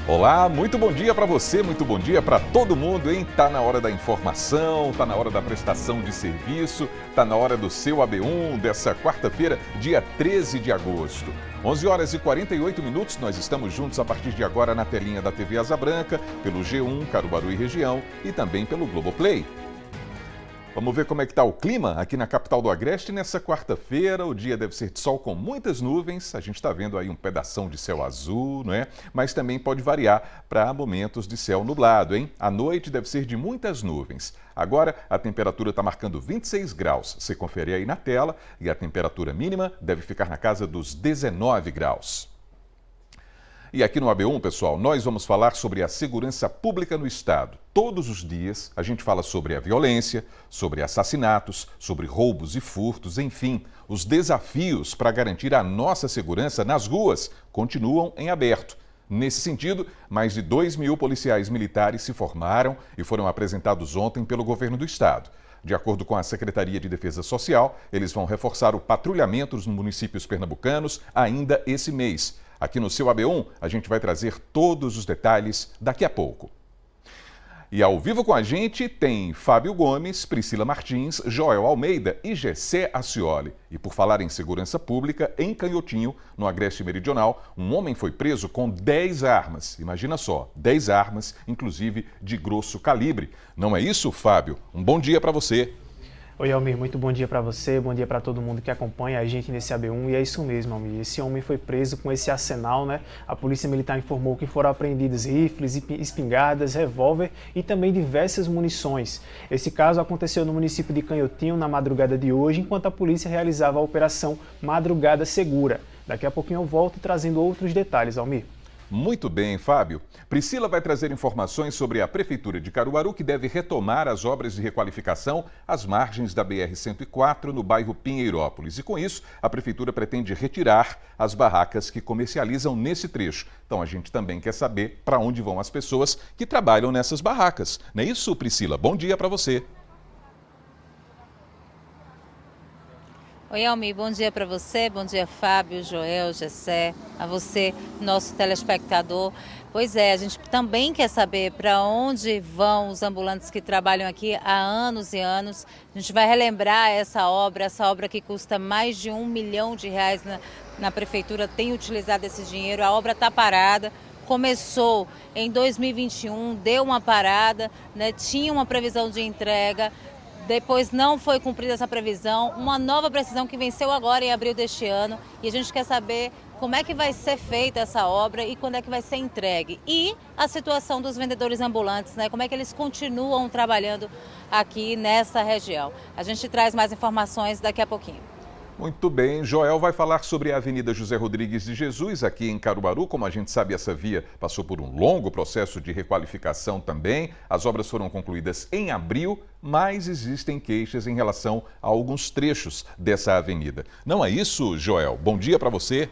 Olá, muito bom dia para você, muito bom dia para todo mundo, hein? Tá na hora da informação, tá na hora da prestação de serviço, tá na hora do seu AB1 dessa quarta-feira, dia 13 de agosto. 11 horas e 48 minutos, nós estamos juntos a partir de agora na telinha da TV Asa Branca, pelo G1, Caruaru e região e também pelo Globoplay. Vamos ver como é que está o clima aqui na capital do Agreste nessa quarta-feira. O dia deve ser de sol com muitas nuvens. A gente está vendo aí um pedação de céu azul, não é? Mas também pode variar para momentos de céu nublado, hein? À noite deve ser de muitas nuvens. Agora a temperatura está marcando 26 graus. Você confere aí na tela e a temperatura mínima deve ficar na casa dos 19 graus. E aqui no AB1, pessoal, nós vamos falar sobre a segurança pública no Estado. Todos os dias a gente fala sobre a violência, sobre assassinatos, sobre roubos e furtos, enfim. Os desafios para garantir a nossa segurança nas ruas continuam em aberto. Nesse sentido, mais de 2.000 policiais militares se formaram e foram apresentados ontem pelo governo do Estado. De acordo com a Secretaria de Defesa Social, eles vão reforçar o patrulhamento nos municípios pernambucanos ainda esse mês. Aqui no seu AB1, a gente vai trazer todos os detalhes daqui a pouco. E ao vivo com a gente tem Fábio Gomes, Priscila Martins, Joel Almeida e Gessé Acioli. E por falar em segurança pública, em Canhotinho, no Agreste Meridional, um homem foi preso com 10 armas. Imagina só, 10 armas, inclusive de grosso calibre. Não é isso, Fábio? Um bom dia para você. Oi, Almir, muito bom dia para você, bom dia para todo mundo que acompanha a gente nesse AB1. E é isso mesmo, Almir, esse homem foi preso com esse arsenal, né? A Polícia Militar informou que foram apreendidos rifles, espingardas, revólver e também diversas munições. Esse caso aconteceu no município de Canhotinho na madrugada de hoje, enquanto a polícia realizava a operação Madrugada Segura. Daqui a pouquinho eu volto trazendo outros detalhes, Almir. Muito bem, Fábio. Priscila vai trazer informações sobre a Prefeitura de Caruaru, que deve retomar as obras de requalificação às margens da BR-104, no bairro Pinheirópolis. E com isso, a Prefeitura pretende retirar as barracas que comercializam nesse trecho. Então, a gente também quer saber para onde vão as pessoas que trabalham nessas barracas. Não é isso, Priscila? Bom dia para você. Oi, Almir, bom dia para você, bom dia Fábio, Joel, Gessé, a você, nosso telespectador. Pois é, a gente também quer saber para onde vão os ambulantes que trabalham aqui há anos e anos. A gente vai relembrar essa obra que custa mais de R$1 milhão na prefeitura, tem utilizado esse dinheiro, a obra está parada. Começou em 2021, deu uma parada, né? Tinha uma previsão de entrega. Depois não foi cumprida essa previsão, uma nova precisão que venceu agora em abril deste ano. E a gente quer saber como é que vai ser feita essa obra e quando é que vai ser entregue. E a situação dos vendedores ambulantes, né? Como é que eles continuam trabalhando aqui nessa região. A gente traz mais informações daqui a pouquinho. Muito bem, Joel vai falar sobre a Avenida José Rodrigues de Jesus, aqui em Caruaru. Como a gente sabe, essa via passou por um longo processo de requalificação também. As obras foram concluídas em abril, mas existem queixas em relação a alguns trechos dessa avenida. Não é isso, Joel? Bom dia para você.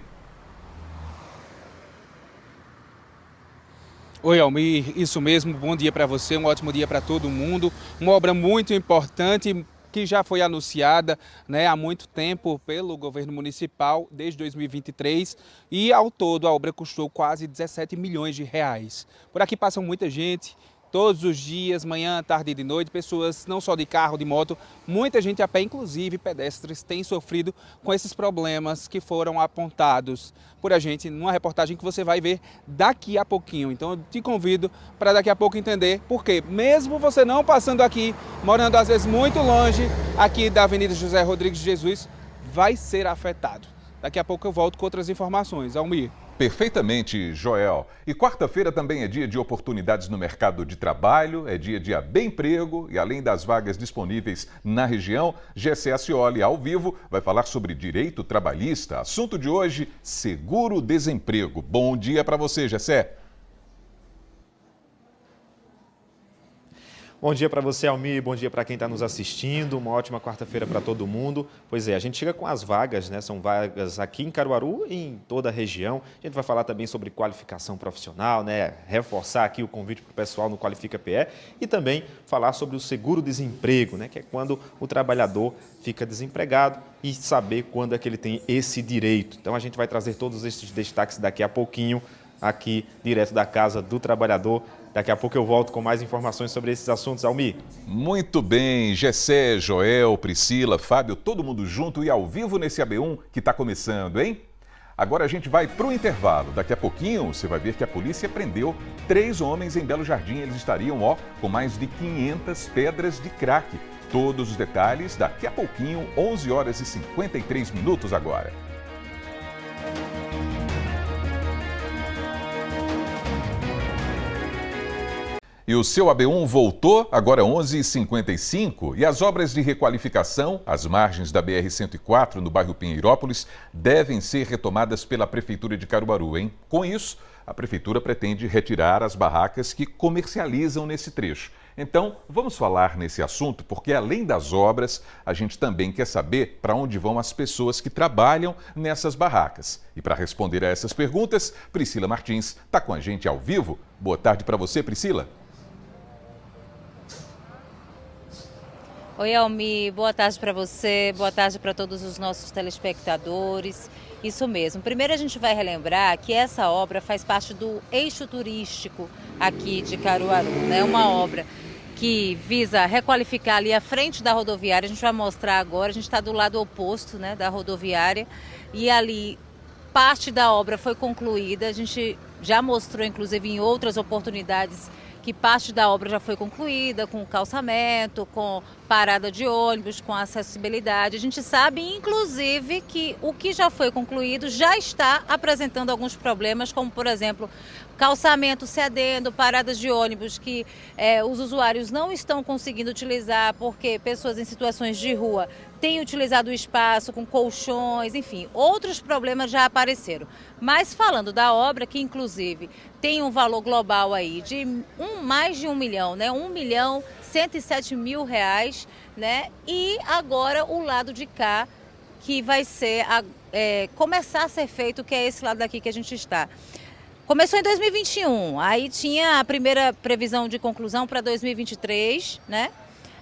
Oi, Almir, isso mesmo, bom dia para você, um ótimo dia para todo mundo. Uma obra muito importante que já foi anunciada, né, há muito tempo pelo governo municipal, desde 2023, e ao todo a obra custou quase 17 milhões de reais. Por aqui passa muita gente, todos os dias, manhã, tarde e de noite, pessoas não só de carro, de moto, muita gente a pé, inclusive pedestres, têm sofrido com esses problemas que foram apontados por a gente numa reportagem que você vai ver daqui a pouquinho. Então eu te convido para daqui a pouco entender por quê. Mesmo você não passando aqui, morando às vezes muito longe aqui da Avenida José Rodrigues de Jesus, vai ser afetado. Daqui a pouco eu volto com outras informações. Almir. Perfeitamente, Joel. E quarta-feira também é dia de oportunidades no mercado de trabalho, é dia de bem emprego e além das vagas disponíveis na região, Gessé Acioli, ao vivo, vai falar sobre direito trabalhista. Assunto de hoje, seguro-desemprego. Bom dia para você, Gessé. Bom dia para você, Almir, bom dia para quem está nos assistindo, uma ótima quarta-feira para todo mundo. Pois é, a gente chega com as vagas, né? São vagas aqui em Caruaru e em toda a região. A gente vai falar também sobre qualificação profissional, né? Reforçar aqui o convite para o pessoal no Qualifica PE e também falar sobre o seguro-desemprego, né? Que é quando o trabalhador fica desempregado e saber quando é que ele tem esse direito. Então a gente vai trazer todos esses destaques daqui a pouquinho aqui direto da Casa do Trabalhador. Daqui a pouco eu volto com mais informações sobre esses assuntos, Almir. Muito bem, Gessé, Joel, Priscila, Fábio, todo mundo junto e ao vivo nesse AB1 que está começando, hein? Agora a gente vai para o intervalo. Daqui a pouquinho você vai ver que a polícia prendeu 3 homens em Belo Jardim. Eles estariam, com mais de 500 pedras de crack. Todos os detalhes daqui a pouquinho, 11 horas e 53 minutos agora. E o seu AB1 voltou, agora 11h55, e as obras de requalificação, às margens da BR-104, no bairro Pinheirópolis, devem ser retomadas pela Prefeitura de Caruaru, hein? Com isso, a Prefeitura pretende retirar as barracas que comercializam nesse trecho. Então, vamos falar nesse assunto, porque além das obras, a gente também quer saber para onde vão as pessoas que trabalham nessas barracas. E para responder a essas perguntas, Priscila Martins está com a gente ao vivo. Boa tarde para você, Priscila. Oi, Almir, boa tarde para você, boa tarde para todos os nossos telespectadores. Isso mesmo. Primeiro a gente vai relembrar que essa obra faz parte do eixo turístico aqui de Caruaru, né? Uma obra que visa requalificar ali a frente da rodoviária. A gente vai mostrar agora, a gente está do lado oposto, né, da rodoviária, e ali parte da obra foi concluída. A gente já mostrou, inclusive, em outras oportunidades, que parte da obra já foi concluída, com calçamento, com parada de ônibus, com acessibilidade. A gente sabe, inclusive, que o que já foi concluído já está apresentando alguns problemas, como, por exemplo, calçamento cedendo, paradas de ônibus que os usuários não estão conseguindo utilizar porque pessoas em situações de rua têm utilizado o espaço com colchões, enfim, outros problemas já apareceram. Mas falando da obra, que inclusive tem um valor global aí de mais de 1 milhão, né? R$1.107.000, né? E agora o lado de cá, que vai ser começar a ser feito, que é esse lado daqui que a gente está. Começou em 2021, aí tinha a primeira previsão de conclusão para 2023, né?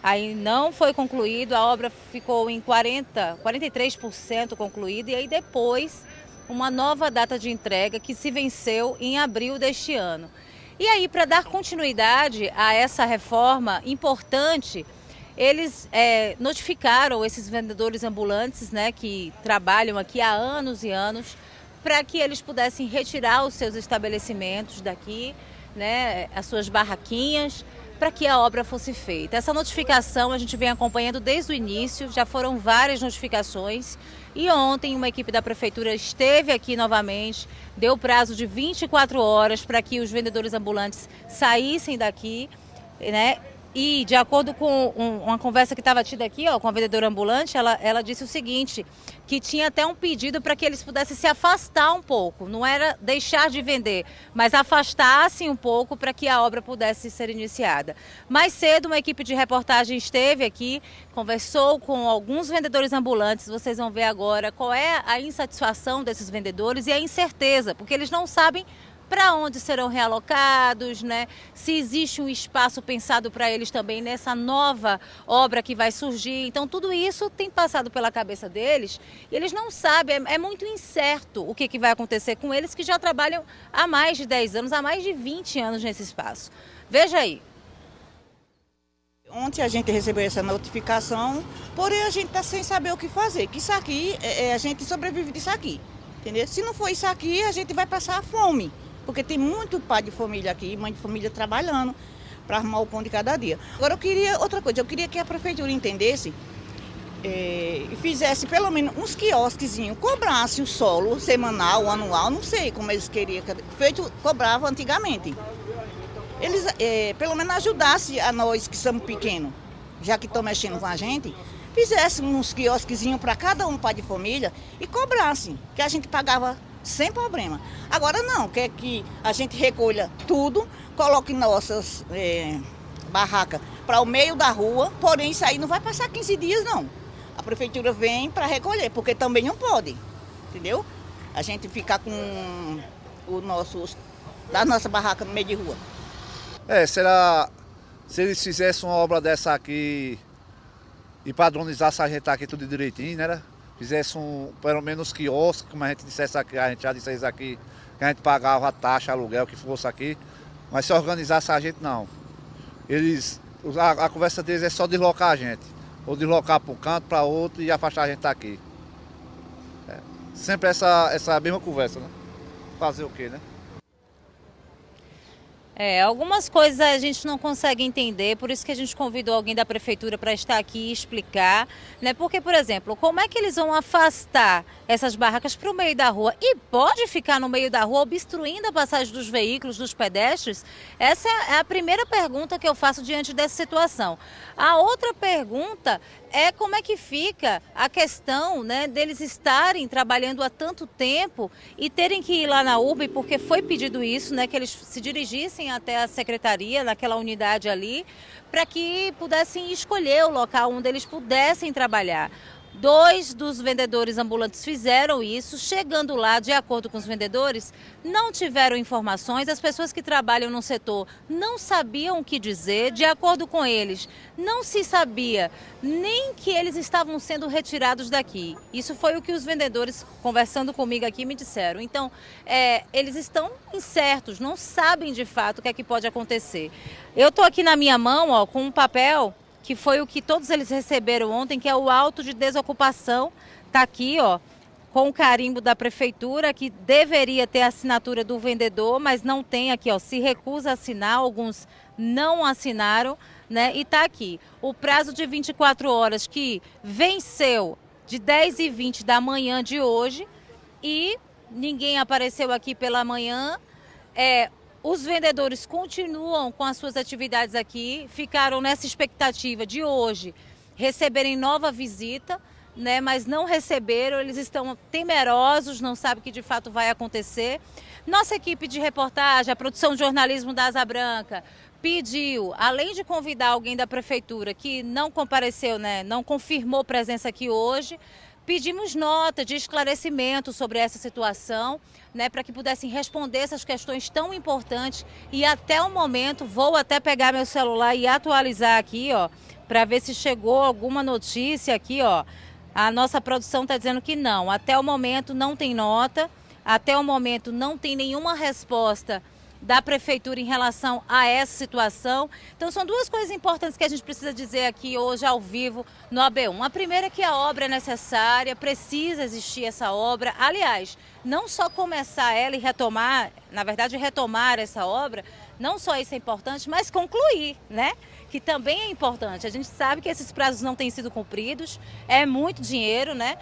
Aí não foi concluído, a obra ficou em 43% concluída, e aí depois uma nova data de entrega que se venceu em abril deste ano. E aí, para dar continuidade a essa reforma importante, eles notificaram esses vendedores ambulantes, né, que trabalham aqui há anos e anos, para que eles pudessem retirar os seus estabelecimentos daqui, né, as suas barraquinhas, para que a obra fosse feita. Essa notificação a gente vem acompanhando desde o início, já foram várias notificações, e ontem uma equipe da Prefeitura esteve aqui novamente, deu prazo de 24 horas para que os vendedores ambulantes saíssem daqui, né? E de acordo com uma conversa que estava tida aqui, com a vendedora ambulante, ela disse o seguinte, que tinha até um pedido para que eles pudessem se afastar um pouco, não era deixar de vender, mas afastassem um pouco para que a obra pudesse ser iniciada. Mais cedo, uma equipe de reportagem esteve aqui, conversou com alguns vendedores ambulantes, vocês vão ver agora qual é a insatisfação desses vendedores e a incerteza, porque eles não sabem para onde serão realocados, né? Se existe um espaço pensado para eles também nessa nova obra que vai surgir. Então, tudo isso tem passado pela cabeça deles e eles não sabem, é muito incerto o que vai acontecer com eles que já trabalham há mais de 10 anos, há mais de 20 anos nesse espaço. Veja aí. Ontem a gente recebeu essa notificação, porém a gente está sem saber o que fazer, que isso aqui, a gente sobrevive disso aqui, entendeu? Se não for isso aqui, a gente vai passar fome. Porque tem muito pai de família aqui, mãe de família trabalhando para arrumar o pão de cada dia. Agora eu queria outra coisa, eu queria que a prefeitura entendesse e fizesse pelo menos uns quiosquezinhos, cobrasse o solo semanal, anual, não sei como eles queriam, cobrava antigamente. Eles pelo menos ajudassem a nós que somos pequenos, já que estão mexendo com a gente, fizessem uns quiosquezinhos para cada um pai de família e cobrassem, que a gente pagava sem problema. Agora não, quer que a gente recolha tudo, coloque nossas barracas para o meio da rua, porém isso aí não vai passar 15 dias não. A prefeitura vem para recolher, porque também não pode, entendeu? A gente ficar com a nossa barraca no meio de rua. Será, se eles fizessem uma obra dessa aqui e padronizassem a gente aqui tudo direitinho, né? Fizesse pelo menos quiosque, como a gente dissesse aqui, a gente já disse aqui que a gente pagava a taxa, aluguel, que fosse aqui. Mas se organizasse a gente, não. A conversa deles é só deslocar a gente. Ou deslocar para um canto, para outro e afastar a gente daqui. Sempre essa mesma conversa, né? Fazer o quê, né? Algumas coisas a gente não consegue entender, por isso que a gente convidou alguém da prefeitura para estar aqui e explicar, né? Porque, por exemplo, como é que eles vão afastar essas barracas para o meio da rua e pode ficar no meio da rua obstruindo a passagem dos veículos, dos pedestres? Essa é a primeira pergunta que eu faço diante dessa situação. A outra pergunta é como é que fica a questão, né, deles estarem trabalhando há tanto tempo e terem que ir lá na URB, porque foi pedido isso, né, que eles se dirigissem até a secretaria, naquela unidade ali, para que pudessem escolher o local onde eles pudessem trabalhar. 2 dos vendedores ambulantes fizeram isso, chegando lá, de acordo com os vendedores, não tiveram informações, as pessoas que trabalham no setor não sabiam o que dizer, de acordo com eles, não se sabia nem que eles estavam sendo retirados daqui. Isso foi o que os vendedores, conversando comigo aqui, me disseram. Então, eles estão incertos, não sabem de fato o que é que pode acontecer. Eu estou aqui na minha mão, ó, com um papel que foi o que todos eles receberam ontem, que é o auto de desocupação. Está aqui, ó, com o carimbo da prefeitura, que deveria ter a assinatura do vendedor, mas não tem aqui, ó, se recusa a assinar, alguns não assinaram, né? E está aqui, o prazo de 24 horas que venceu de 10h20 da manhã de hoje e ninguém apareceu aqui pela manhã. Os vendedores continuam com as suas atividades aqui, ficaram nessa expectativa de hoje receberem nova visita, né, mas não receberam, eles estão temerosos, não sabem o que de fato vai acontecer. Nossa equipe de reportagem, a produção de jornalismo da Asa Branca, pediu, além de convidar alguém da prefeitura que não compareceu, né, não confirmou presença aqui hoje, pedimos nota de esclarecimento sobre essa situação, né, para que pudessem responder essas questões tão importantes. E até o momento, vou até pegar meu celular e atualizar aqui, ó, para ver se chegou alguma notícia aqui, ó. A nossa produção está dizendo que não. Até o momento não tem nota, até o momento não tem nenhuma resposta da prefeitura em relação a essa situação. Então são 2 coisas importantes que a gente precisa dizer aqui hoje ao vivo no AB1. A primeira é que a obra é necessária, precisa existir essa obra. Aliás, não só começar ela e retomar, na verdade retomar essa obra, não só isso é importante, mas concluir, né? Que também é importante. A gente sabe que esses prazos não têm sido cumpridos, é muito dinheiro, né?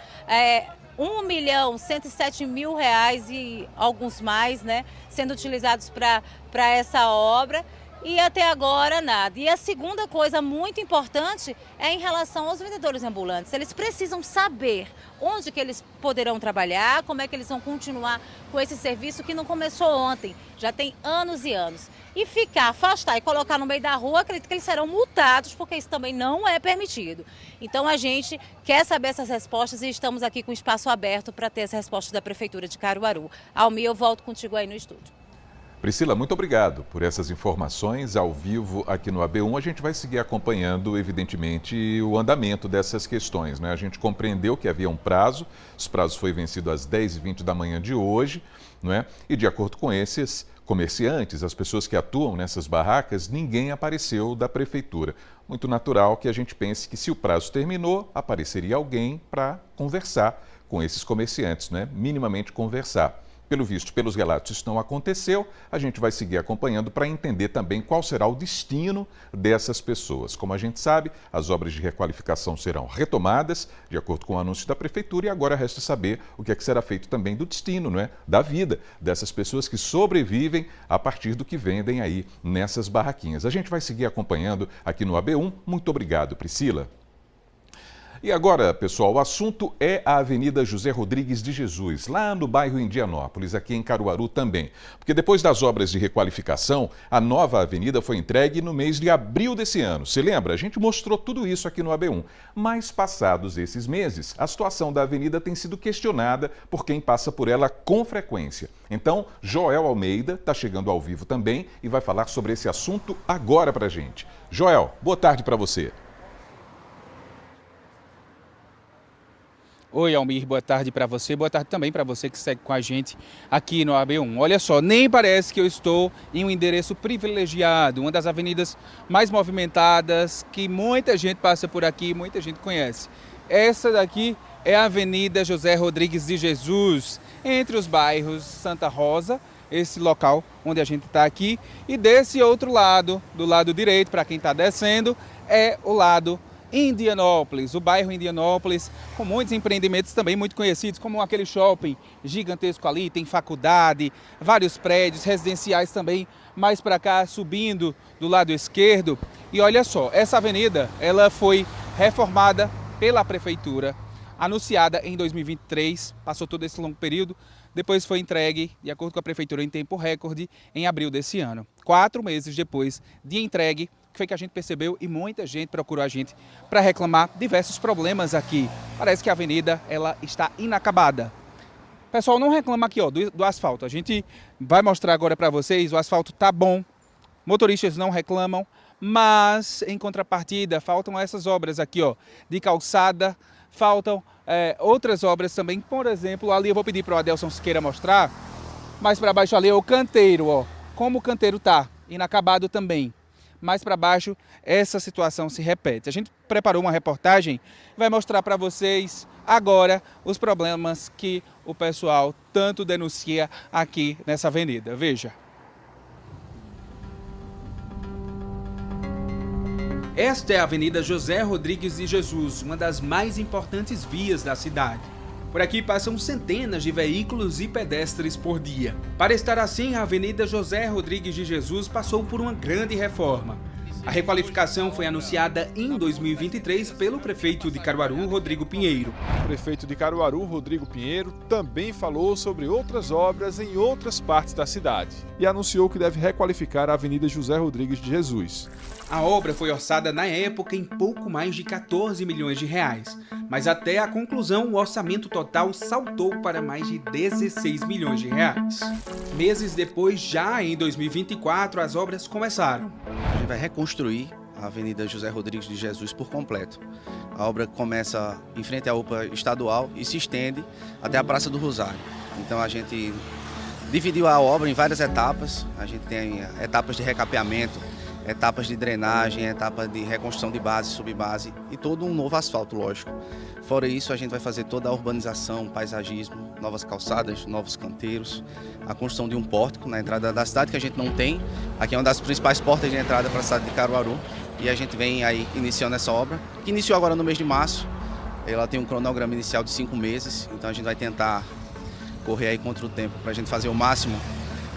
R$1.107.000 e alguns mais, né, sendo utilizados para essa obra e até agora nada. E a segunda coisa muito importante é em relação aos vendedores ambulantes. Eles precisam saber onde que eles poderão trabalhar, como é que eles vão continuar com esse serviço que não começou ontem, já tem anos e anos. E afastar e colocar no meio da rua, acredito que eles serão multados, porque isso também não é permitido. Então a gente quer saber essas respostas e estamos aqui com o espaço aberto para ter as respostas da Prefeitura de Caruaru. Almir, eu volto contigo aí no estúdio. Priscila, muito obrigado por essas informações ao vivo aqui no AB1. A gente vai seguir acompanhando, evidentemente, o andamento dessas questões, né? A gente compreendeu que havia um prazo, os prazos foi vencido às 10h20 da manhã de hoje, não é? E de acordo com esses comerciantes, as pessoas que atuam nessas barracas, ninguém apareceu da prefeitura. Muito natural que a gente pense que se o prazo terminou, apareceria alguém para conversar com esses comerciantes, né? Minimamente conversar. Pelo visto, pelos relatos, isso não aconteceu. A gente vai seguir acompanhando para entender também qual será o destino dessas pessoas. Como a gente sabe, as obras de requalificação serão retomadas, de acordo com o anúncio da Prefeitura, e agora resta saber o que é que será feito também do destino, não é? Da vida dessas pessoas que sobrevivem a partir do que vendem aí nessas barraquinhas. A gente vai seguir acompanhando aqui no AB1. Muito obrigado, Priscila. E agora, pessoal, o assunto é a Avenida José Rodrigues de Jesus, lá no bairro Indianópolis, aqui em Caruaru também. Porque depois das obras de requalificação, a nova avenida foi entregue no mês de abril desse ano. Se lembra? A gente mostrou tudo isso aqui no AB1. Mas passados esses meses, a situação da avenida tem sido questionada por quem passa por ela com frequência. Então, Joel Almeida está chegando ao vivo também e vai falar sobre esse assunto agora pra gente. Joel, boa tarde para você. Oi, Almir, boa tarde para você, boa tarde também para você que segue com a gente aqui no AB1. Olha só, nem parece que eu estou em um endereço privilegiado, uma das avenidas mais movimentadas, que muita gente passa por aqui, muita gente conhece. Essa daqui é a Avenida José Rodrigues de Jesus, entre os bairros Santa Rosa, esse local onde a gente está aqui, e desse outro lado, do lado direito, para quem está descendo, é o lado Indianópolis, o bairro Indianópolis, com muitos empreendimentos também muito conhecidos, como aquele shopping gigantesco ali, tem faculdade, vários prédios residenciais também, mais para cá, subindo do lado esquerdo. E olha só, essa avenida, ela foi reformada pela prefeitura, anunciada em 2023, passou todo esse longo período, depois foi entregue, de acordo com a prefeitura, em tempo recorde, em abril desse ano. 4 meses depois de entregue, que foi que a gente percebeu e muita gente procurou a gente para reclamar diversos problemas aqui. Parece que a avenida ela está inacabada. Pessoal, não reclama aqui do asfalto. A gente vai mostrar agora para vocês, o asfalto tá bom, motoristas não reclamam, mas em contrapartida faltam essas obras aqui de calçada, faltam outras obras também. Por exemplo, ali eu vou pedir para o Adelson Siqueira mostrar, mais para baixo ali é o canteiro, como o canteiro tá inacabado também. Mais para baixo, essa situação se repete. A gente preparou uma reportagem, vai mostrar para vocês agora os problemas que o pessoal tanto denuncia aqui nessa avenida. Veja. Esta é a Avenida José Rodrigues de Jesus, uma das mais importantes vias da cidade. Por aqui passam centenas de veículos e pedestres por dia. Para estar assim, a Avenida José Rodrigues de Jesus passou por uma grande reforma. A requalificação foi anunciada em 2023 pelo prefeito de Caruaru, Rodrigo Pinheiro. O prefeito de Caruaru, Rodrigo Pinheiro, também falou sobre outras obras em outras partes da cidade e anunciou que deve requalificar a Avenida José Rodrigues de Jesus. A obra foi orçada na época em pouco mais de 14 milhões de reais, mas até a conclusão o orçamento total saltou para mais de 16 milhões de reais. Meses depois, já em 2024, as obras começaram. A gente vai reconstruir a Avenida José Rodrigues de Jesus por completo. A obra começa em frente à UPA estadual e se estende até a Praça do Rosário. Então a gente dividiu a obra em várias etapas. A gente tem etapas de recapeamento, etapas de drenagem, etapa de reconstrução de base, subbase e todo um novo asfalto, lógico. Fora isso, a gente vai fazer toda a urbanização, paisagismo, novas calçadas, novos canteiros, a construção de um pórtico na entrada da cidade, que a gente não tem. Aqui é uma das principais portas de entrada para a cidade de Caruaru e a gente vem aí iniciando essa obra, que iniciou agora no mês de março. Ela tem um cronograma inicial de 5 meses, então a gente vai tentar correr aí contra o tempo para a gente fazer o máximo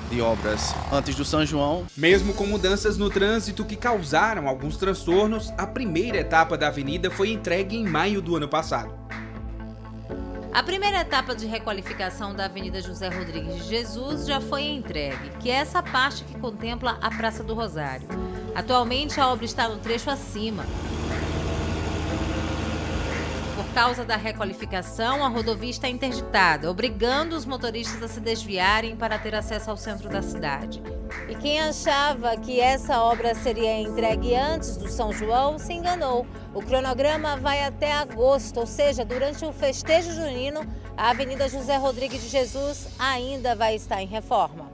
de obras antes do São João. Mesmo com mudanças no trânsito que causaram alguns transtornos, a primeira etapa da avenida foi entregue em maio do ano passado. A primeira etapa de requalificação da Avenida José Rodrigues de Jesus já foi entregue, que é essa parte que contempla a Praça do Rosário. Atualmente a obra está no trecho acima. Por causa da requalificação, a rodovia está interditada, obrigando os motoristas a se desviarem para ter acesso ao centro da cidade. E quem achava que essa obra seria entregue antes do São João se enganou. O cronograma vai até agosto, ou seja, durante o festejo junino, a Avenida José Rodrigues de Jesus ainda vai estar em reforma.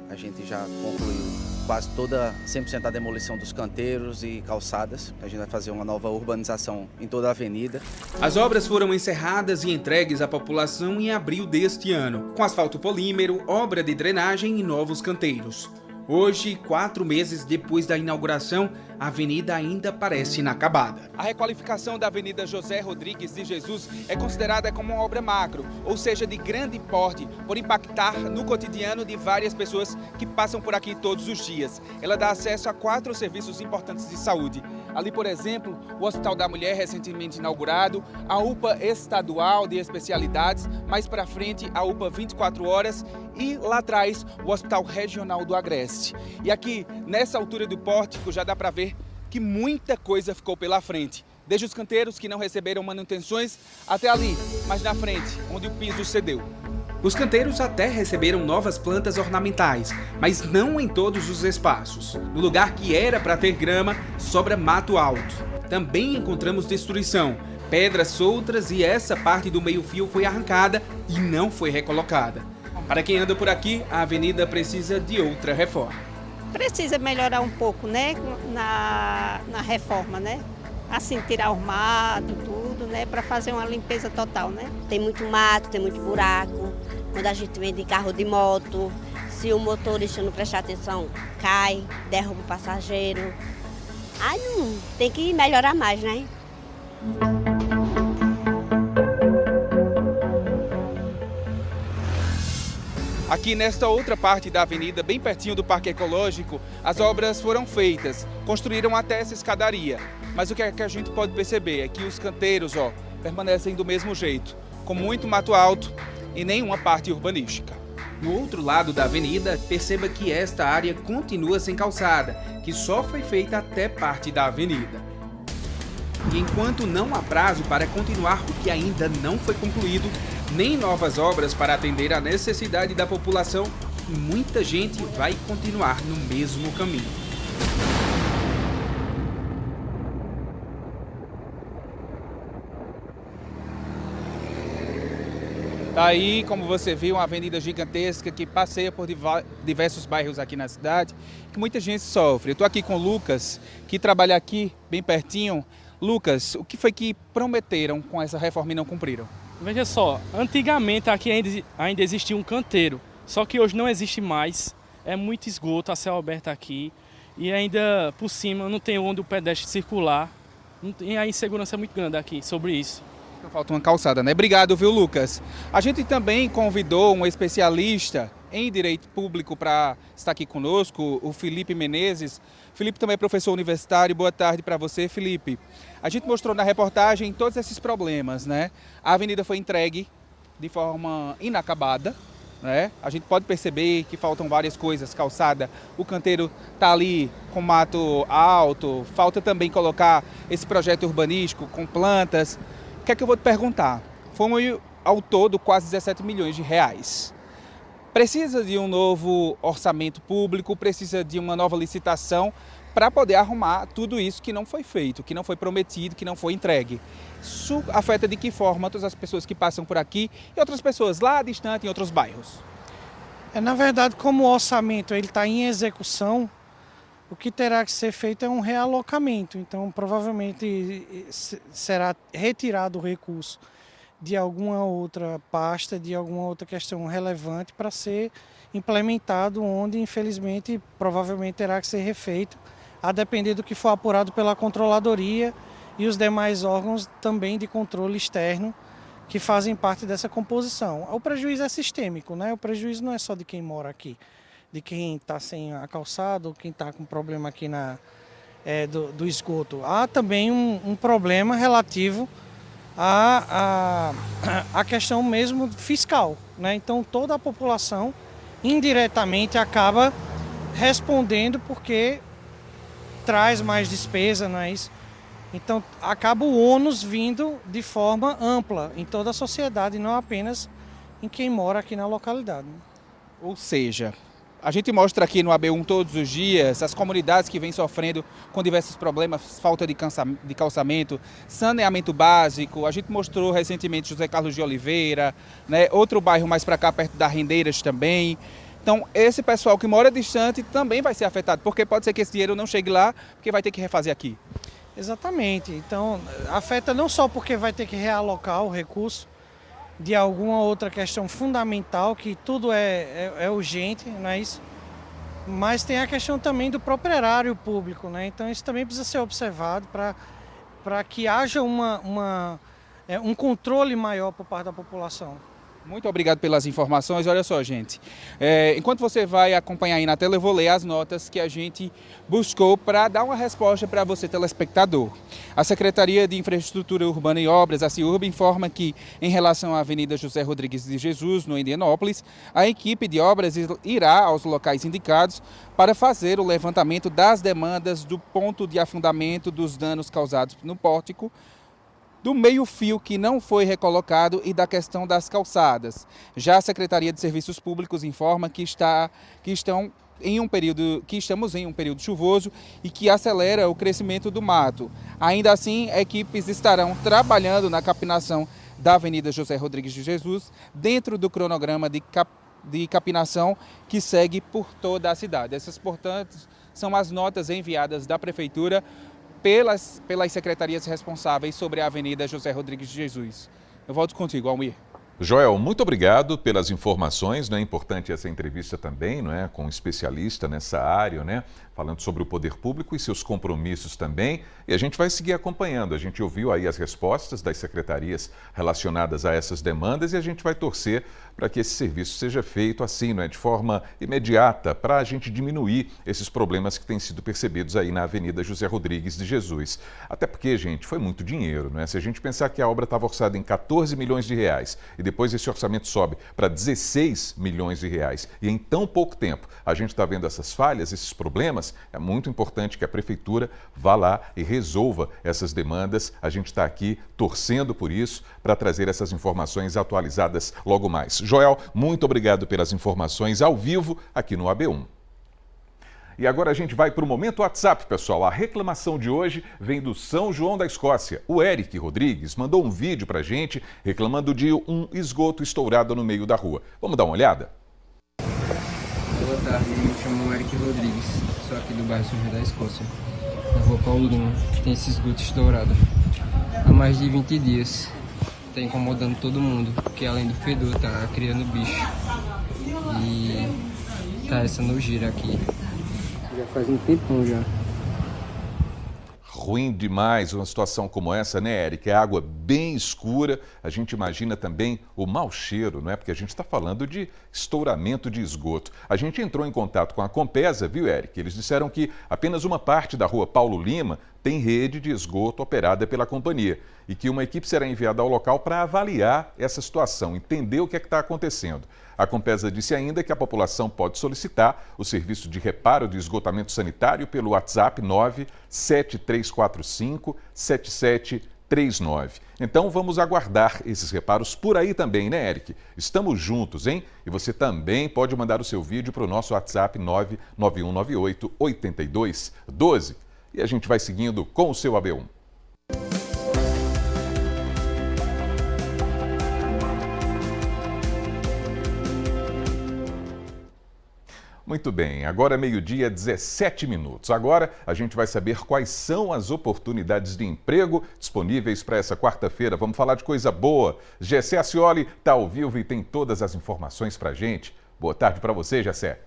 A gente já concluiu quase toda, 100% da demolição dos canteiros e calçadas. A gente vai fazer uma nova urbanização em toda a avenida. As obras foram encerradas e entregues à população em abril deste ano, com asfalto polímero, obra de drenagem e novos canteiros. Hoje, 4 meses depois da inauguração, a avenida ainda parece inacabada. A requalificação da Avenida José Rodrigues de Jesus é considerada como uma obra macro, ou seja, de grande porte, por impactar no cotidiano de várias pessoas que passam por aqui todos os dias. Ela dá acesso a 4 serviços importantes de saúde. Ali, por exemplo, o Hospital da Mulher, recentemente inaugurado, a UPA Estadual de Especialidades, mais para frente a UPA 24 horas e lá atrás o Hospital Regional do Agreste. E aqui, nessa altura do pórtico, já dá para ver que muita coisa ficou pela frente. Desde os canteiros que não receberam manutenções até ali, mais na frente, onde o piso cedeu. Os canteiros até receberam novas plantas ornamentais, mas não em todos os espaços. No lugar que era para ter grama, sobra mato alto. Também encontramos destruição, pedras soltas e essa parte do meio-fio foi arrancada e não foi recolocada. Para quem anda por aqui, a avenida precisa de outra reforma. Precisa melhorar um pouco, né, na reforma, né? Assim, tirar o mato, tudo, né, para fazer uma limpeza total, né? Tem muito mato, tem muito buraco. Quando a gente vem de carro de moto, se o motorista não prestar atenção, cai, derruba o passageiro. Aí não, tem que melhorar mais, né? Aqui nesta outra parte da avenida, bem pertinho do Parque Ecológico, as obras foram feitas, construíram até essa escadaria. Mas o que a gente pode perceber é que os canteiros, permanecem do mesmo jeito, com muito mato alto e nenhuma parte urbanística. No outro lado da avenida, perceba que esta área continua sem calçada, que só foi feita até parte da avenida. E enquanto não há prazo para continuar o que ainda não foi concluído, nem novas obras para atender à necessidade da população, muita gente vai continuar no mesmo caminho. Tá aí, como você viu, uma avenida gigantesca que passeia por diversos bairros aqui na cidade, que muita gente sofre. Eu estou aqui com o Lucas, que trabalha aqui bem pertinho. Lucas, o que foi que prometeram com essa reforma e não cumpriram? Veja só, antigamente aqui ainda existia um canteiro, só que hoje não existe mais, é muito esgoto a céu aberto aqui e ainda por cima não tem onde o pedestre circular, e a insegurança é muito grande aqui sobre isso. Então falta uma calçada, né? Obrigado, viu, Lucas? A gente também convidou um especialista em direito público para estar aqui conosco, o Felipe Menezes. Felipe também é professor universitário. Boa tarde para você, Felipe. A gente mostrou na reportagem todos esses problemas, né? A avenida foi entregue de forma inacabada, né? A gente pode perceber que faltam várias coisas, calçada, o canteiro está ali com mato alto, falta também colocar esse projeto urbanístico com plantas. O que é que eu vou te perguntar? Foi ao todo quase 17 milhões de reais. Precisa de um novo orçamento público, precisa de uma nova licitação para poder arrumar tudo isso que não foi feito, que não foi prometido, que não foi entregue. Isso afeta de que forma todas as pessoas que passam por aqui e outras pessoas lá distante em outros bairros? Na verdade, como o orçamento está em execução, o que terá que ser feito é um realocamento. Então, provavelmente será retirado o recurso de alguma outra pasta, de alguma outra questão relevante para ser implementado, onde, infelizmente, provavelmente terá que ser refeito, a depender do que for apurado pela controladoria e os demais órgãos também de controle externo que fazem parte dessa composição. O prejuízo é sistêmico, né? O prejuízo não é só de quem mora aqui, de quem está sem a calçada, ou quem está com problema aqui do esgoto. Há também um problema relativo à questão mesmo fiscal, né? Então toda a população indiretamente acaba respondendo porque traz mais despesa, não é isso? Então acaba o ônus vindo de forma ampla em toda a sociedade, não apenas em quem mora aqui na localidade. Ou seja, a gente mostra aqui no AB1 todos os dias as comunidades que vêm sofrendo com diversos problemas, falta de calçamento, saneamento básico. A gente mostrou recentemente José Carlos de Oliveira, né? Outro bairro mais para cá, perto da Rendeiras também. Então, esse pessoal que mora distante também vai ser afetado, porque pode ser que esse dinheiro não chegue lá, porque vai ter que refazer aqui. Exatamente. Então, afeta não só porque vai ter que realocar o recurso de alguma outra questão fundamental, que tudo é urgente, não é isso? Mas tem a questão também do próprio erário público, né? Então isso também precisa ser observado para que haja um controle maior por parte da população. Muito obrigado pelas informações. Olha só, gente, enquanto você vai acompanhar aí na tela, eu vou ler as notas que a gente buscou para dar uma resposta para você, telespectador. A Secretaria de Infraestrutura Urbana e Obras, a CIURB, informa que, em relação à Avenida José Rodrigues de Jesus, no Indianópolis, a equipe de obras irá aos locais indicados para fazer o levantamento das demandas do ponto de afundamento dos danos causados no pórtico do meio-fio que não foi recolocado e da questão das calçadas. Já a Secretaria de Serviços Públicos informa que estamos em um período chuvoso e que acelera o crescimento do mato. Ainda assim, equipes estarão trabalhando na capinação da Avenida José Rodrigues de Jesus, dentro do cronograma de capinação que segue por toda a cidade. Essas, portanto, são as notas enviadas da Prefeitura pelas secretarias responsáveis sobre a Avenida José Rodrigues de Jesus. Eu volto contigo, Almir. Joel, muito obrigado pelas informações, é importante essa entrevista também, não é, com um especialista nessa área, né, falando sobre o poder público e seus compromissos também, e a gente vai seguir acompanhando. A gente ouviu aí as respostas das secretarias relacionadas a essas demandas e a gente vai torcer para que esse serviço seja feito assim, não é, de forma imediata, para a gente diminuir esses problemas que têm sido percebidos aí na Avenida José Rodrigues de Jesus. Até porque, gente, foi muito dinheiro, não é? Se a gente pensar que a obra estava orçada em 14 milhões de reais e depois esse orçamento sobe para 16 milhões de reais e em tão pouco tempo a gente está vendo essas falhas, esses problemas, é muito importante que a Prefeitura vá lá e resolva essas demandas. A gente está aqui torcendo por isso, para trazer essas informações atualizadas logo mais. Joel, muito obrigado pelas informações ao vivo aqui no AB1. E agora a gente vai para o Momento WhatsApp, pessoal. A reclamação de hoje vem do São João da Escócia. O Eric Rodrigues mandou um vídeo para a gente reclamando de um esgoto estourado no meio da rua. Vamos dar uma olhada? Boa tarde, me chamo Eric Rodrigues, sou aqui do bairro São João da Escócia, na rua Paulo Lima, que tem esse esgoto estourado. Há mais de 20 dias, está incomodando todo mundo, porque além do fedor, está criando bicho. E tá essa nojeira aqui. Já faz um tempão já. Ruim demais uma situação como essa, né, Eric? É água bem escura, a gente imagina também o mau cheiro, não é? Porque a gente está falando de estouramento de esgoto. A gente entrou em contato com a Compesa, viu, Eric? Eles disseram que apenas uma parte da rua Paulo Lima tem rede de esgoto operada pela companhia e que uma equipe será enviada ao local para avaliar essa situação, entender o que é que está acontecendo. A Compesa disse ainda que a população pode solicitar o serviço de reparo de esgotamento sanitário pelo WhatsApp 97345-7739. Então vamos aguardar esses reparos por aí também, né, Eric? Estamos juntos, hein? E você também pode mandar o seu vídeo para o nosso WhatsApp 99198-8212. E a gente vai seguindo com o seu AB1. Muito bem, agora é meio-dia, 17 minutos. Agora a gente vai saber quais são as oportunidades de emprego disponíveis para essa quarta-feira. Vamos falar de coisa boa. Gessé Ascioli está ao vivo e tem todas as informações para a gente. Boa tarde para você, Gessé.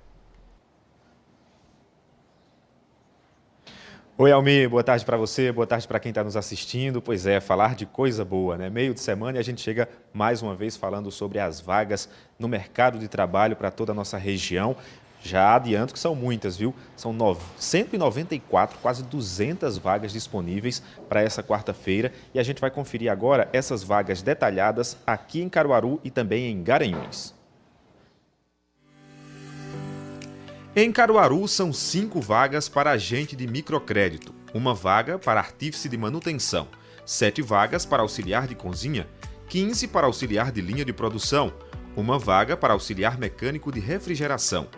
Oi, Almir, boa tarde para você, boa tarde para quem está nos assistindo. Pois é, falar de coisa boa, né? Meio de semana e a gente chega mais uma vez falando sobre as vagas no mercado de trabalho para toda a nossa região. Já adianto que são muitas, viu? São 194, quase 200 vagas disponíveis para essa quarta-feira. E a gente vai conferir agora essas vagas detalhadas aqui em Caruaru e também em Garanhuns. Em Caruaru, são 5 vagas para agente de microcrédito, 1 vaga para artífice de manutenção, 7 vagas para auxiliar de cozinha, 15 para auxiliar de linha de produção, 1 vaga para auxiliar mecânico de refrigeração,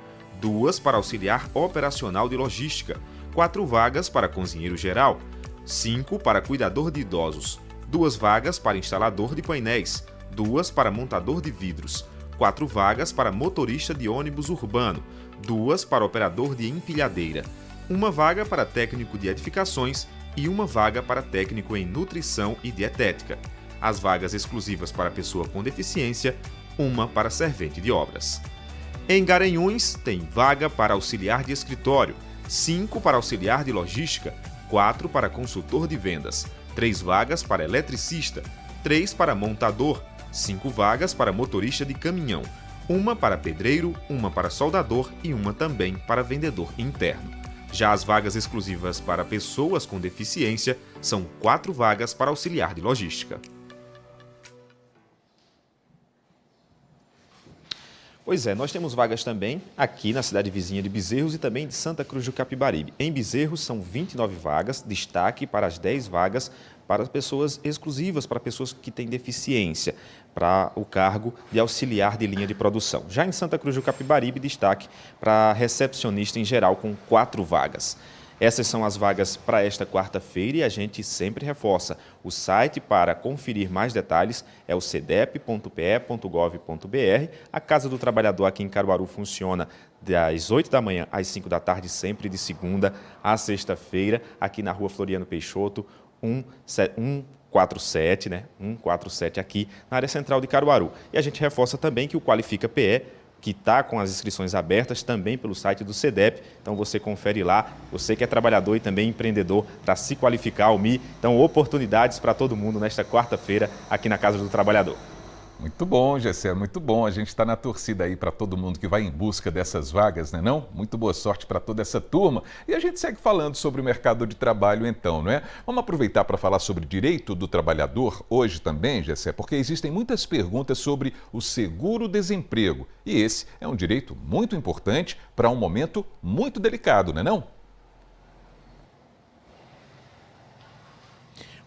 2 para auxiliar operacional de logística, 4 vagas para cozinheiro geral, 5 para cuidador de idosos, 2 vagas para instalador de painéis, 2 para montador de vidros, 4 vagas para motorista de ônibus urbano, 2 para operador de empilhadeira, 1 vaga para técnico de edificações e 1 vaga para técnico em nutrição e dietética. As vagas exclusivas para pessoa com deficiência, 1 para servente de obras. Em Garanhuns, tem vaga para auxiliar de escritório, 5 para auxiliar de logística, 4 para consultor de vendas, 3 vagas para eletricista, 3 para montador, 5 vagas para motorista de caminhão, 1 para pedreiro, 1 para soldador e 1 também para vendedor interno. Já as vagas exclusivas para pessoas com deficiência são 4 vagas para auxiliar de logística. Pois é, nós temos vagas também aqui na cidade vizinha de Bezerros e também de Santa Cruz do Capibaribe. Em Bezerros são 29 vagas, destaque para as 10 vagas para pessoas exclusivas, para pessoas que têm deficiência, para o cargo de auxiliar de linha de produção. Já em Santa Cruz do Capibaribe, destaque para recepcionista em geral, com 4 vagas. Essas são as vagas para esta quarta-feira e a gente sempre reforça. O site para conferir mais detalhes é o cedep.pe.gov.br. A Casa do Trabalhador aqui em Caruaru funciona das 8 da manhã às 5 da tarde, sempre de segunda a sexta-feira, aqui na Rua Floriano Peixoto, 147, né? 147 aqui na área central de Caruaru. E a gente reforça também que o Qualifica PE, que está com as inscrições abertas também pelo site do CEDEP. Então você confere lá, você que é trabalhador e também empreendedor, para se qualificar ao MI. Então oportunidades para todo mundo nesta quarta-feira aqui na Casa do Trabalhador. Muito bom, Gessé, muito bom. A gente está na torcida aí para todo mundo que vai em busca dessas vagas, né não? Muito boa sorte para toda essa turma. E a gente segue falando sobre o mercado de trabalho então, não é? Vamos aproveitar para falar sobre direito do trabalhador hoje também, Gessé, porque existem muitas perguntas sobre o seguro-desemprego. E esse é um direito muito importante para um momento muito delicado, não é não?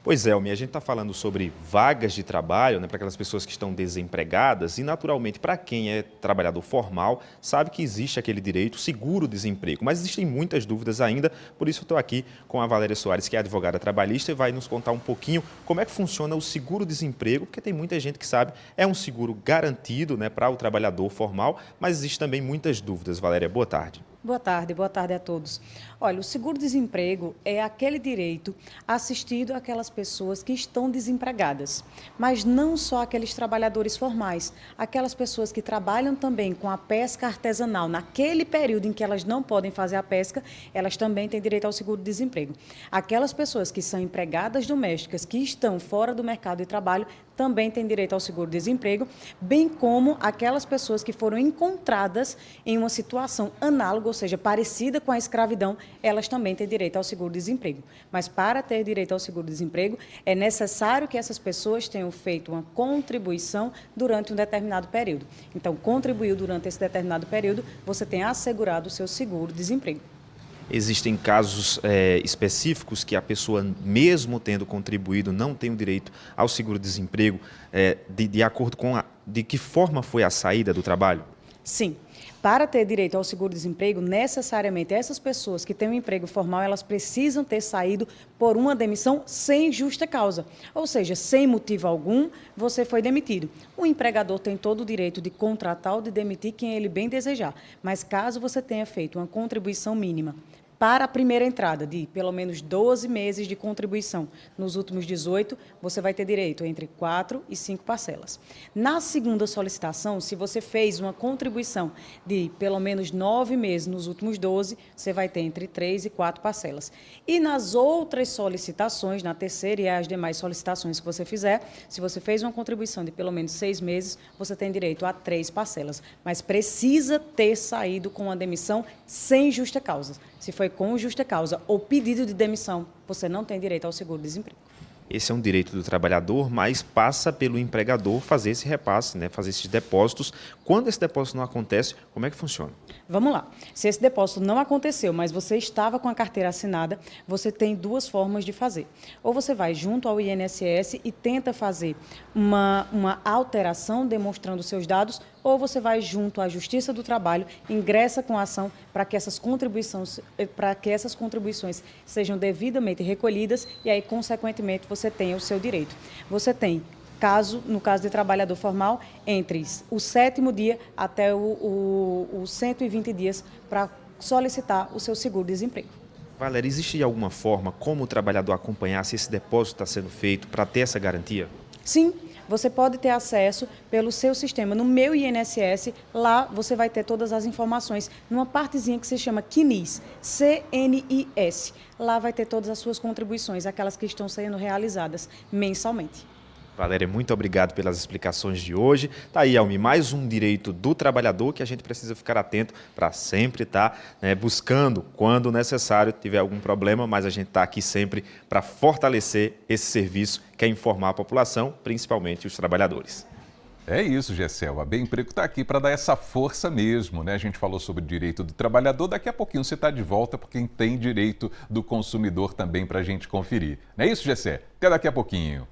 Pois é, Almi, a gente está falando sobre vagas de trabalho, né, para aquelas pessoas que estão desempregadas e, naturalmente, para quem é trabalhador formal, sabe que existe aquele direito seguro-desemprego. Mas existem muitas dúvidas ainda, por isso eu estou aqui com a Valéria Soares, que é advogada trabalhista, e vai nos contar um pouquinho como é que funciona o seguro-desemprego, porque tem muita gente que sabe, é um seguro garantido, né, para o trabalhador formal, mas existe também muitas dúvidas. Valéria, boa tarde. Boa tarde a todos. Olha, o seguro-desemprego é aquele direito assistido àquelas pessoas que estão desempregadas, mas não só aqueles trabalhadores formais, aquelas pessoas que trabalham também com a pesca artesanal. Naquele período em que elas não podem fazer a pesca, elas também têm direito ao seguro-desemprego. Aquelas pessoas que são empregadas domésticas, que estão fora do mercado de trabalho, também têm direito ao seguro-desemprego, bem como aquelas pessoas que foram encontradas em uma situação análoga, ou seja, parecida com a escravidão, elas também têm direito ao seguro-desemprego. Mas para ter direito ao seguro-desemprego, é necessário que essas pessoas tenham feito uma contribuição durante um determinado período. Então, contribuiu durante esse determinado período, você tem assegurado o seu seguro-desemprego. Existem casos específicos que a pessoa, mesmo tendo contribuído, não tem o direito ao seguro-desemprego, de acordo com de que forma foi a saída do trabalho? Sim. Para ter direito ao seguro-desemprego, necessariamente essas pessoas que têm um emprego formal, elas precisam ter saído por uma demissão sem justa causa. Ou seja, sem motivo algum, você foi demitido. O empregador tem todo o direito de contratar ou de demitir quem ele bem desejar. Mas caso você tenha feito uma contribuição mínima para a primeira entrada de pelo menos 12 meses de contribuição, nos últimos 18, você vai ter direito entre 4 e 5 parcelas. Na segunda solicitação, se você fez uma contribuição de pelo menos 9 meses nos últimos 12, você vai ter entre 3 e 4 parcelas. E nas outras solicitações, na terceira e as demais solicitações que você fizer, se você fez uma contribuição de pelo menos 6 meses, você tem direito a 3 parcelas. Mas precisa ter saído com a demissão sem justa causa. Se foi com justa causa ou pedido de demissão, você não tem direito ao seguro-desemprego. Esse é um direito do trabalhador, mas passa pelo empregador fazer esse repasse, né? Fazer esses depósitos. Quando esse depósito não acontece, como é que funciona? Vamos lá. Se esse depósito não aconteceu, mas você estava com a carteira assinada, você tem 2 formas de fazer. Ou você vai junto ao INSS e tenta fazer uma alteração demonstrando seus dados, ou você vai junto à Justiça do Trabalho, ingressa com a ação para que essas contribuições sejam devidamente recolhidas e aí, consequentemente, você tenha o seu direito. Você tem, no caso de trabalhador formal, entre o 7º dia até os 120 dias para solicitar o seu seguro-desemprego. Valéria, existe alguma forma como o trabalhador acompanhar se esse depósito está sendo feito para ter essa garantia? Sim. Você pode ter acesso pelo seu sistema. No meu INSS, lá você vai ter todas as informações numa partezinha que se chama CNIS, CNIS. Lá vai ter todas as suas contribuições, aquelas que estão sendo realizadas mensalmente. Valéria, muito obrigado pelas explicações de hoje. Tá aí, Almi, mais um direito do trabalhador que a gente precisa ficar atento para sempre estar buscando, quando necessário, tiver algum problema, mas a gente está aqui sempre para fortalecer esse serviço, que é informar a população, principalmente os trabalhadores. É isso, Gessel. A Bem Emprego está aqui para dar essa força mesmo, né? A gente falou sobre o direito do trabalhador, daqui a pouquinho você está de volta, porque tem direito do consumidor também para a gente conferir. Não é isso, Gessé? Até daqui a pouquinho.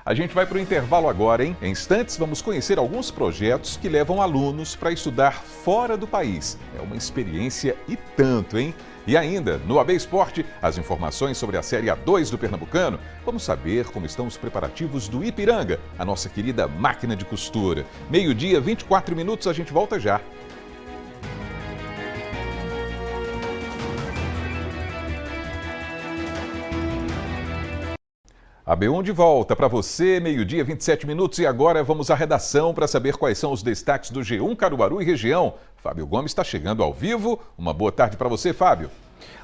A gente vai para o intervalo agora, hein? Em instantes, vamos conhecer alguns projetos que levam alunos para estudar fora do país. É uma experiência e tanto, hein? E ainda, no AB Esporte, as informações sobre a Série A2 do Pernambucano. Vamos saber como estão os preparativos do Ipiranga, a nossa querida máquina de costura. 12h, 24 minutos, a gente volta já. AB1 de volta para você, 12h, 27 minutos, e agora vamos à redação para saber quais são os destaques do G1 Caruaru e região. Fábio Gomes está chegando ao vivo. Uma boa tarde para você, Fábio.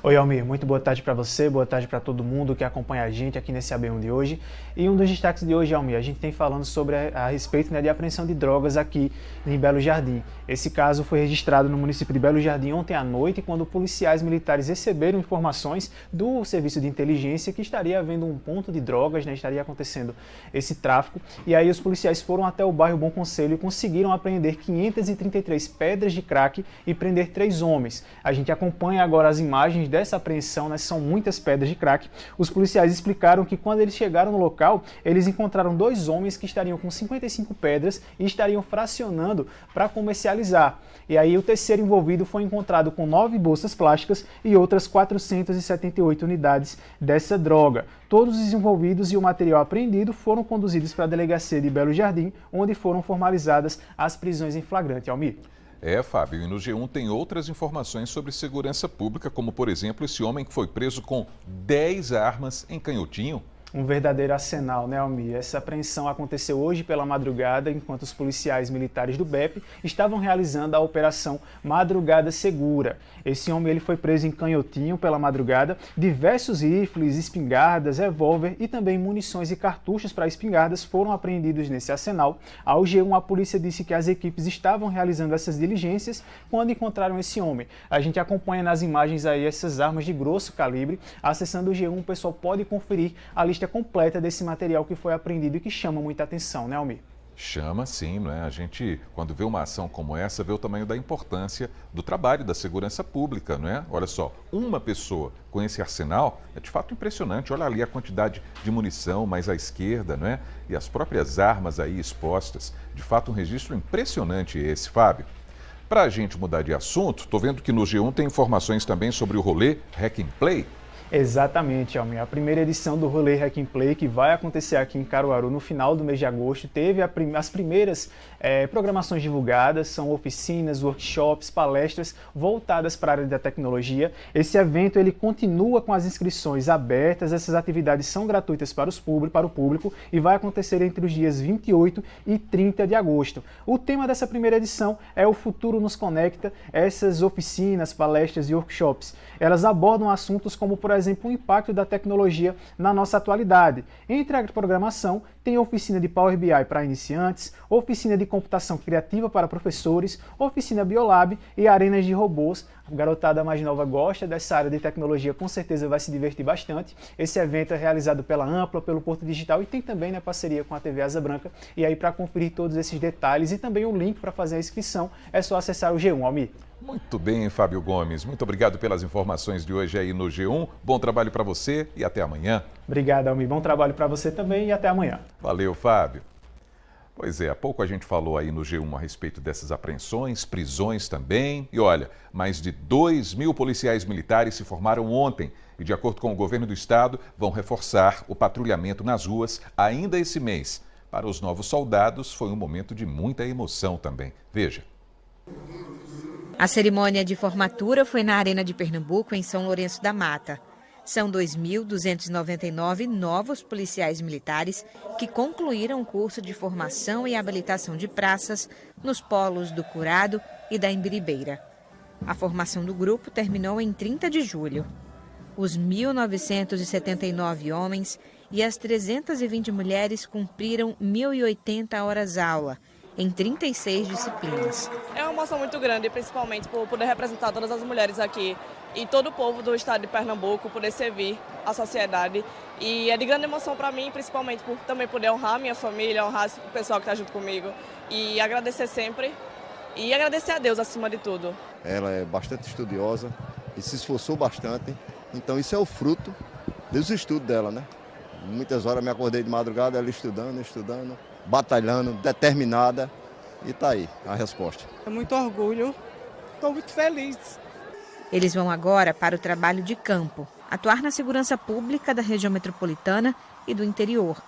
Oi, Almir, muito boa tarde para você, boa tarde para todo mundo que acompanha a gente aqui nesse AB1 de hoje. E um dos destaques de hoje, Almir, a gente tem falando sobre a respeito de apreensão de drogas aqui em Belo Jardim. Esse caso foi registrado no município de Belo Jardim ontem à noite, quando policiais militares receberam informações do serviço de inteligência que estaria havendo um ponto de drogas, né, estaria acontecendo esse tráfico. E aí os policiais foram até o bairro Bom Conselho e conseguiram apreender 533 pedras de crack e prender 3 homens. A gente acompanha agora as imagens dessa apreensão, né, são muitas pedras de crack. Os policiais explicaram que quando eles chegaram no local, eles encontraram 2 homens que estariam com 55 pedras e estariam fracionando para comercializar. E aí o terceiro envolvido foi encontrado com 9 bolsas plásticas e outras 478 unidades dessa droga. Todos os envolvidos e o material apreendido foram conduzidos para a delegacia de Belo Jardim, onde foram formalizadas as prisões em flagrante. Almir. É, Fábio, e no G1 tem outras informações sobre segurança pública, como, por exemplo, esse homem que foi preso com 10 armas em Canhotinho. Um verdadeiro arsenal, né, Almir? Essa apreensão aconteceu hoje pela madrugada, enquanto os policiais militares do BEP estavam realizando a Operação Madrugada Segura. Esse homem ele foi preso em Canhotinho pela madrugada. Diversos rifles, espingardas, revólver e também munições e cartuchos para espingardas foram apreendidos nesse arsenal. Ao G1, a polícia disse que as equipes estavam realizando essas diligências quando encontraram esse homem. A gente acompanha nas imagens aí essas armas de grosso calibre. Acessando o G1, o pessoal pode conferir a lista completa desse material que foi apreendido e que chama muita atenção, né, Almir? Chama sim, não é? A gente, quando vê uma ação como essa, vê o tamanho da importância do trabalho da segurança pública, não é? Olha só, uma pessoa com esse arsenal é de fato impressionante. Olha ali a quantidade de munição mais à esquerda, não é? E as próprias armas aí expostas. De fato, um registro impressionante esse, Fábio. Para a gente mudar de assunto, estou vendo que no G1 tem informações também sobre o rolê Hack and Play. Exatamente, Almir. A primeira edição do Rolê Hack and Play, que vai acontecer aqui em Caruaru no final do mês de agosto, teve as primeiras programações divulgadas, são oficinas, workshops, palestras voltadas para a área da tecnologia. Esse evento ele continua com as inscrições abertas, essas atividades são gratuitas para o público e vai acontecer entre os dias 28 e 30 de agosto. O tema dessa primeira edição é O Futuro Nos Conecta. Essas oficinas, palestras e workshops, elas abordam assuntos como, por exemplo, o impacto da tecnologia na nossa atualidade. Entre a programação, tem oficina de Power BI para iniciantes, oficina de computação criativa para professores, oficina Biolab e arenas de robôs. A garotada mais nova gosta dessa área de tecnologia, com certeza vai se divertir bastante. Esse evento é realizado pela Ampla, pelo Porto Digital e tem também, né, parceria com a TV Asa Branca. E aí, para conferir todos esses detalhes e também o link para fazer a inscrição, é só acessar o G1, Almir. Muito bem, Fábio Gomes. Muito obrigado pelas informações de hoje aí no G1. Bom trabalho para você e até amanhã. Obrigado, Almir. Bom trabalho para você também e até amanhã. Valeu, Fábio. Pois é, há pouco a gente falou aí no G1 a respeito dessas apreensões, prisões também. E olha, mais de 2.000 policiais militares se formaram ontem e, de acordo com o governo do estado, vão reforçar o patrulhamento nas ruas ainda esse mês. Para os novos soldados, foi um momento de muita emoção também. Veja. A cerimônia de formatura foi na Arena de Pernambuco, em São Lourenço da Mata. São 2.299 novos policiais militares que concluíram o curso de formação e habilitação de praças nos polos do Curado e da Imbiribeira. A formação do grupo terminou em 30 de julho. Os 1.979 homens e as 320 mulheres cumpriram 1.080 horas-aula, em 36 disciplinas. É uma emoção muito grande, principalmente por poder representar todas as mulheres aqui e todo o povo do estado de Pernambuco poder servir a sociedade. E é de grande emoção para mim, principalmente por também poder honrar minha família, honrar o pessoal que está junto comigo e agradecer sempre e agradecer a Deus acima de tudo. Ela é bastante estudiosa e se esforçou bastante, então isso é o fruto dos estudos dela, né? Muitas horas me acordei de madrugada, ela estudando, batalhando, determinada, e tá aí a resposta. É muito orgulho, estou muito feliz. Eles vão agora para o trabalho de campo, atuar na segurança pública da região metropolitana e do interior.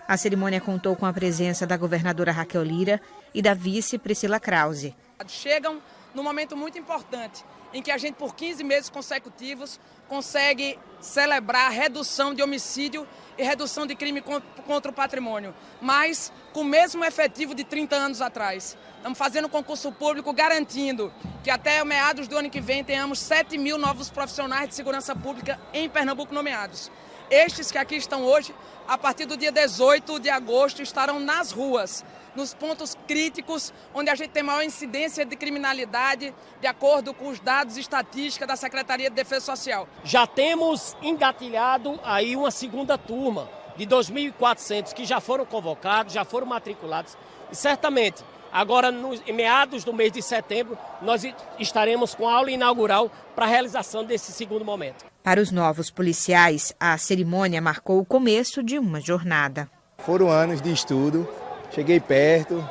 A cerimônia contou com a presença da governadora Raquel Lira e da vice Priscila Krause. Chegam num momento muito importante, em que a gente, por 15 meses consecutivos, consegue celebrar a redução de homicídio e redução de crime contra o patrimônio, mas com o mesmo efetivo de 30 anos atrás. Estamos fazendo um concurso público garantindo que até meados do ano que vem tenhamos 7 mil novos profissionais de segurança pública em Pernambuco nomeados. Estes que aqui estão hoje, a partir do dia 18 de agosto, estarão nas ruas, nos pontos críticos, onde a gente tem maior incidência de criminalidade, de acordo com os dados estatísticos da Secretaria de Defesa Social. Já temos engatilhado aí uma segunda turma de 2.400 que já foram convocados, já foram matriculados, e certamente agora, em meados do mês de setembro, nós estaremos com a aula inaugural para a realização desse segundo momento. Para os novos policiais, a cerimônia marcou o começo de uma jornada. Foram anos de estudo, cheguei perto,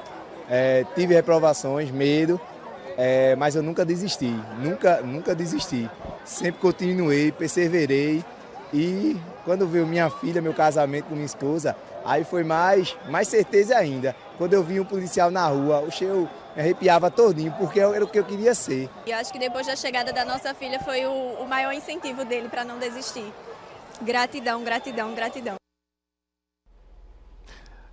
tive reprovações, medo, mas eu nunca desisti, nunca desisti. Sempre continuei, perseverei e quando veio minha filha, meu casamento com minha esposa, aí foi mais certeza ainda. Quando eu vi um policial na rua, eu me arrepiava todinho, porque era o que eu queria ser. E eu acho que depois da chegada da nossa filha foi o maior incentivo dele para não desistir. Gratidão, gratidão, gratidão.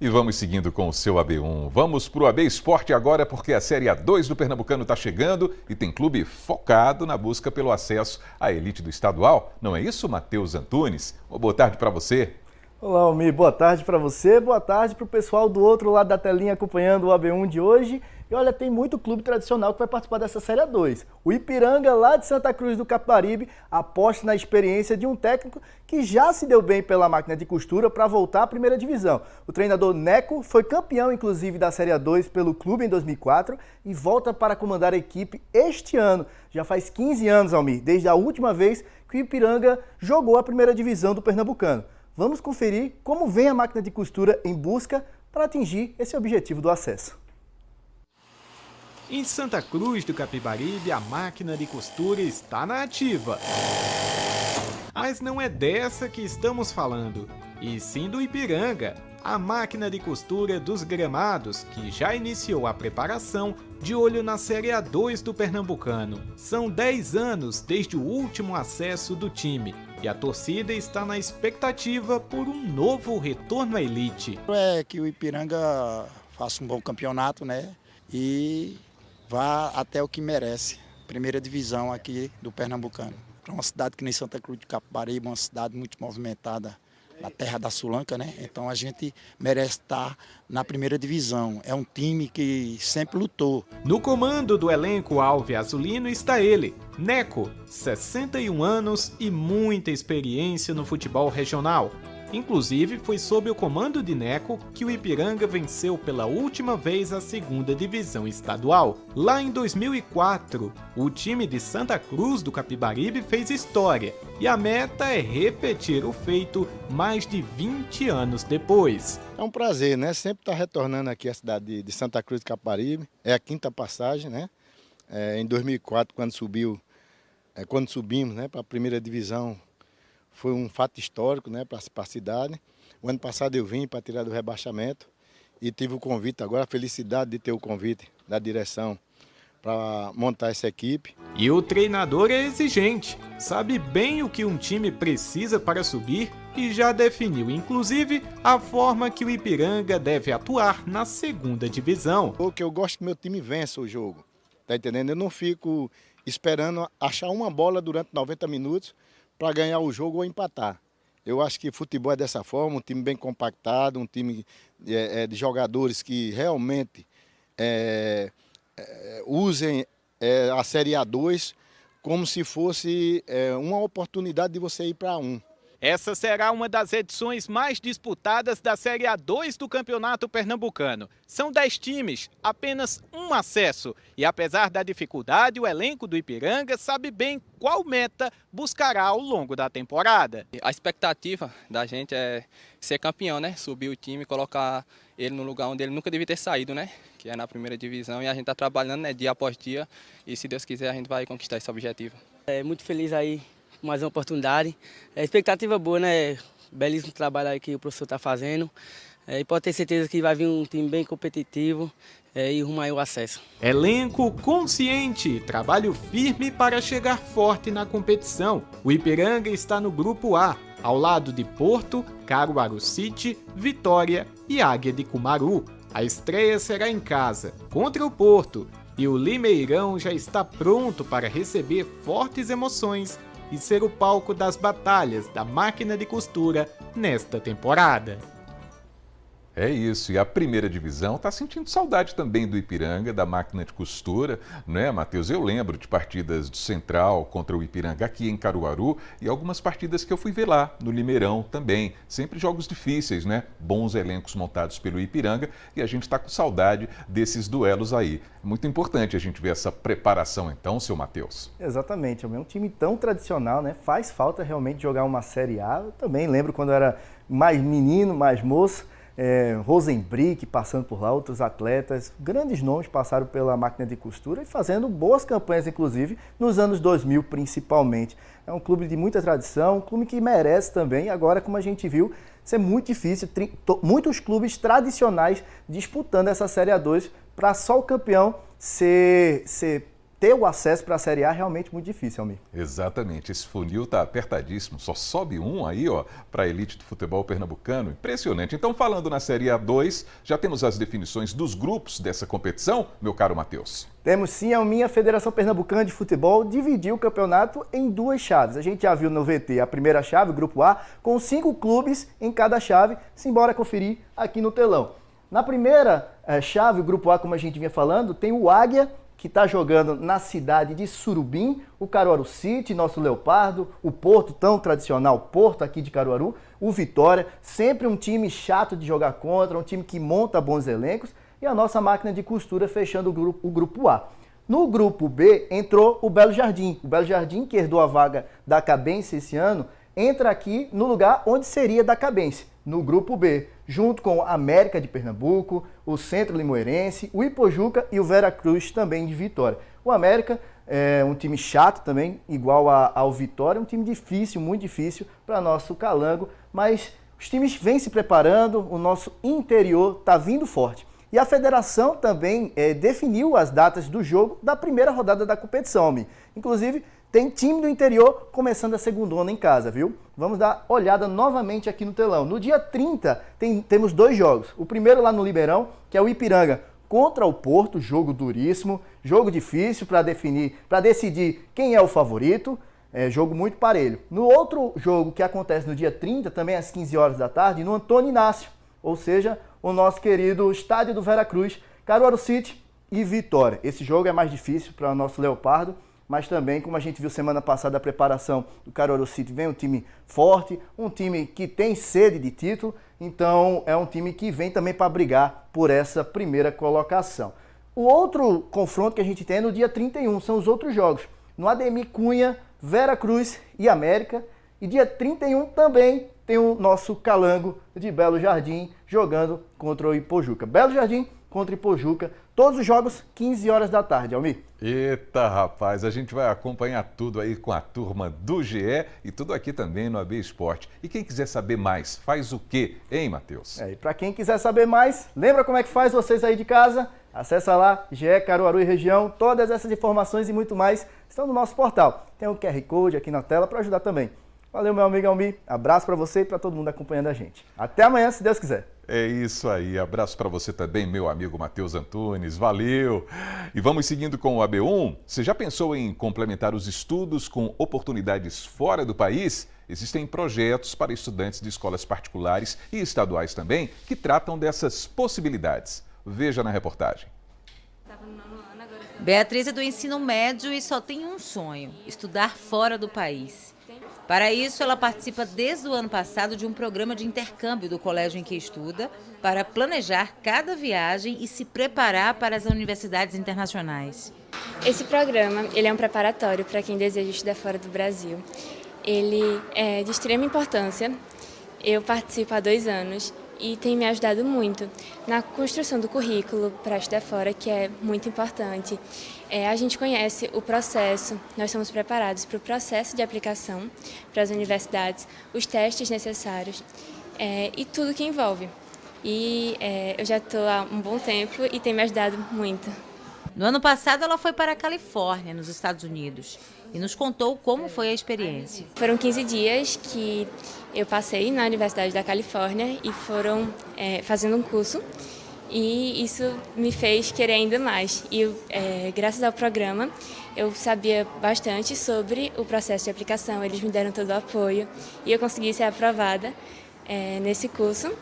E vamos seguindo com o seu AB1. Vamos para o AB Esporte agora, porque a Série A2 do Pernambucano está chegando e tem clube focado na busca pelo acesso à elite do estadual. Não é isso, Matheus Antunes? Uma boa tarde para você. Olá, Almir. Boa tarde para você, boa tarde para o pessoal do outro lado da telinha acompanhando o AB1 de hoje. E olha, tem muito clube tradicional que vai participar dessa Série A2. O Ipiranga, lá de Santa Cruz do Capibaribe, aposta na experiência de um técnico que já se deu bem pela máquina de costura para voltar à primeira divisão. O treinador Neco foi campeão, inclusive, da Série A2 pelo clube em 2004 e volta para comandar a equipe este ano. Já faz 15 anos, Almir, desde a última vez que o Ipiranga jogou a primeira divisão do Pernambucano. Vamos conferir como vem a máquina de costura em busca para atingir esse objetivo do acesso. Em Santa Cruz do Capibaribe, a máquina de costura está na ativa. Mas não é dessa que estamos falando, e sim do Ipiranga, a máquina de costura dos Gramados, que já iniciou a preparação de olho na Série A2 do Pernambucano. São 10 anos desde o último acesso do time, e a torcida está na expectativa por um novo retorno à elite. É que o Ipiranga faça um bom campeonato, né? E vá até o que merece, primeira divisão aqui do Pernambucano. Para uma cidade que nem Santa Cruz de Capibaribe, uma cidade muito movimentada, na terra da Sulanca, né? Então a gente merece estar na primeira divisão. É um time que sempre lutou. No comando do elenco alve azulino está ele, Neco, 61 anos e muita experiência no futebol regional. Inclusive, foi sob o comando de Neco que o Ipiranga venceu pela última vez a segunda divisão estadual. Lá em 2004, o time de Santa Cruz do Capibaribe fez história e a meta é repetir o feito mais de 20 anos depois. É um prazer, né? Sempre estar retornando aqui à cidade de Santa Cruz do Capibaribe. É a quinta passagem, né? Em 2004, quando subimos, né, para a primeira divisão, foi um fato histórico, né, para a cidade. O ano passado eu vim para tirar do rebaixamento e tive o convite agora, a felicidade de ter o convite da direção para montar essa equipe. E o treinador é exigente, sabe bem o que um time precisa para subir e já definiu, inclusive, a forma que o Ipiranga deve atuar na segunda divisão. O que eu gosto que meu time vença o jogo, tá entendendo? Eu não fico esperando achar uma bola durante 90 minutos para ganhar o jogo ou empatar. Eu acho que futebol é dessa forma, um time bem compactado, um time de jogadores que realmente usem a Série A2 como se fosse uma oportunidade de você ir para um. Essa será uma das edições mais disputadas da Série A2 do Campeonato Pernambucano. São 10 times, apenas um acesso. E apesar da dificuldade, o elenco do Ipiranga sabe bem qual meta buscará ao longo da temporada. A expectativa da gente é ser campeão, né? Subir o time, colocar ele no lugar onde ele nunca devia ter saído, né? Que é na primeira divisão. E a gente está trabalhando, né, dia após dia. E se Deus quiser, a gente vai conquistar esse objetivo. Muito feliz aí. Mais uma oportunidade. Expectativa boa, né? Belíssimo trabalho aí que o professor está fazendo. E pode ter certeza que vai vir um time bem competitivo e rumo aí o acesso. Elenco consciente, trabalho firme para chegar forte na competição. O Ipiranga está no Grupo A, ao lado de Porto, Caruaru City, Vitória e Águia de Cumaru. A estreia será em casa, contra o Porto. E o Limeirão já está pronto para receber fortes emoções e ser o palco das batalhas da máquina de costura nesta temporada. É isso, e a primeira divisão está sentindo saudade também do Ipiranga, da máquina de costura, né, Matheus? Eu lembro de partidas do Central contra o Ipiranga aqui em Caruaru e algumas partidas que eu fui ver lá, no Limeirão também. Sempre jogos difíceis, né? Bons elencos montados pelo Ipiranga e a gente está com saudade desses duelos aí. Muito importante a gente ver essa preparação então, seu Matheus. Exatamente, é um time tão tradicional, né? Faz falta realmente jogar uma Série A. Eu também lembro quando eu era mais menino, mais moço. Rosenbrick passando por lá, outros atletas, grandes nomes passaram pela máquina de costura e fazendo boas campanhas, inclusive, nos anos 2000 principalmente. É um clube de muita tradição, um clube que merece também, agora como a gente viu, ser muito difícil, muitos clubes tradicionais disputando essa Série A2 para só o campeão ter o acesso para a Série A é realmente muito difícil, Almir. Exatamente, esse funil está apertadíssimo, só sobe um aí, ó, para a elite do futebol pernambucano, impressionante. Então, falando na Série A2, já temos as definições dos grupos dessa competição, meu caro Matheus? Temos sim, a Federação Pernambucana de Futebol dividiu o campeonato em duas chaves. A gente já viu no VT a primeira chave, o Grupo A, com 5 clubes em cada chave. Simbora conferir aqui no telão. Na primeira chave, o Grupo A, como a gente vinha falando, tem o Águia, que está jogando na cidade de Surubim, o Caruaru City, nosso Leopardo, o Porto, tão tradicional Porto aqui de Caruaru, o Vitória, sempre um time chato de jogar contra, um time que monta bons elencos, e a nossa máquina de costura fechando o grupo A. No grupo B entrou o Belo Jardim. O Belo Jardim, que herdou a vaga da Acabense esse ano, entra aqui no lugar onde seria da Acabense, no grupo B, junto com a América de Pernambuco, o Centro Limoeirense, o Ipojuca e o Veracruz também de Vitória. O América é um time chato também, igual ao Vitória, um time difícil, muito difícil para nosso Calango, mas os times vêm se preparando, o nosso interior está vindo forte. E a federação também definiu as datas do jogo da primeira rodada da competição, inclusive tem time do interior começando a segundona em casa, viu? Vamos dar olhada novamente aqui no telão. No dia 30, temos 2 jogos. O primeiro lá no Limeirão, que é o Ipiranga contra o Porto, jogo duríssimo, jogo difícil para decidir quem é o favorito, jogo muito parelho. No outro jogo que acontece no dia 30, também às 15 horas da tarde, no Antônio Inácio, ou seja, o nosso querido estádio do Veracruz, Caruaru City e Vitória. Esse jogo é mais difícil para o nosso Leopardo, mas também, como a gente viu semana passada, a preparação do Caruaru City vem um time forte, um time que tem sede de título, então é um time que vem também para brigar por essa primeira colocação. O outro confronto que a gente tem é no dia 31, são os outros jogos, no Ademir Cunha, Veracruz e América, e dia 31 também tem o nosso Calango de Belo Jardim jogando contra o Ipojuca. Belo Jardim contra Ipojuca, todos os jogos 15 horas da tarde, Almir. Eita, rapaz, a gente vai acompanhar tudo aí com a turma do GE e tudo aqui também no AB Esporte. E quem quiser saber mais, faz o quê, hein, Matheus? E para quem quiser saber mais, lembra como é que faz vocês aí de casa? Acessa lá, GE Caruaru e região, todas essas informações e muito mais estão no nosso portal. Tem um QR Code aqui na tela para ajudar também. Valeu, meu amigo Almir, abraço para você e para todo mundo acompanhando a gente. Até amanhã, se Deus quiser. É isso aí, abraço para você também, meu amigo Matheus Antunes, valeu! E vamos seguindo com o AB1. Você já pensou em complementar os estudos com oportunidades fora do país? Existem projetos para estudantes de escolas particulares e estaduais também que tratam dessas possibilidades. Veja na reportagem. Beatriz é do ensino médio e só tem um sonho: estudar fora do país. Para isso, ela participa desde o ano passado de um programa de intercâmbio do colégio em que estuda, para planejar cada viagem e se preparar para as universidades internacionais. Esse programa ele é um preparatório para quem deseja estudar fora do Brasil. Ele é de extrema importância. Eu participo há 2 anos e tem me ajudado muito na construção do currículo para estudar fora, que é muito importante. A gente conhece o processo, nós somos preparados para o processo de aplicação para as universidades, os testes necessários e tudo que envolve. Eu já estou há um bom tempo e tem me ajudado muito. No ano passado, ela foi para a Califórnia, nos Estados Unidos, e nos contou como foi a experiência. Foram 15 dias que eu passei na Universidade da Califórnia e foram fazendo um curso, e isso me fez querer ainda mais. Graças ao programa, eu sabia bastante sobre o processo de aplicação, eles me deram todo o apoio e eu consegui ser aprovada nesse curso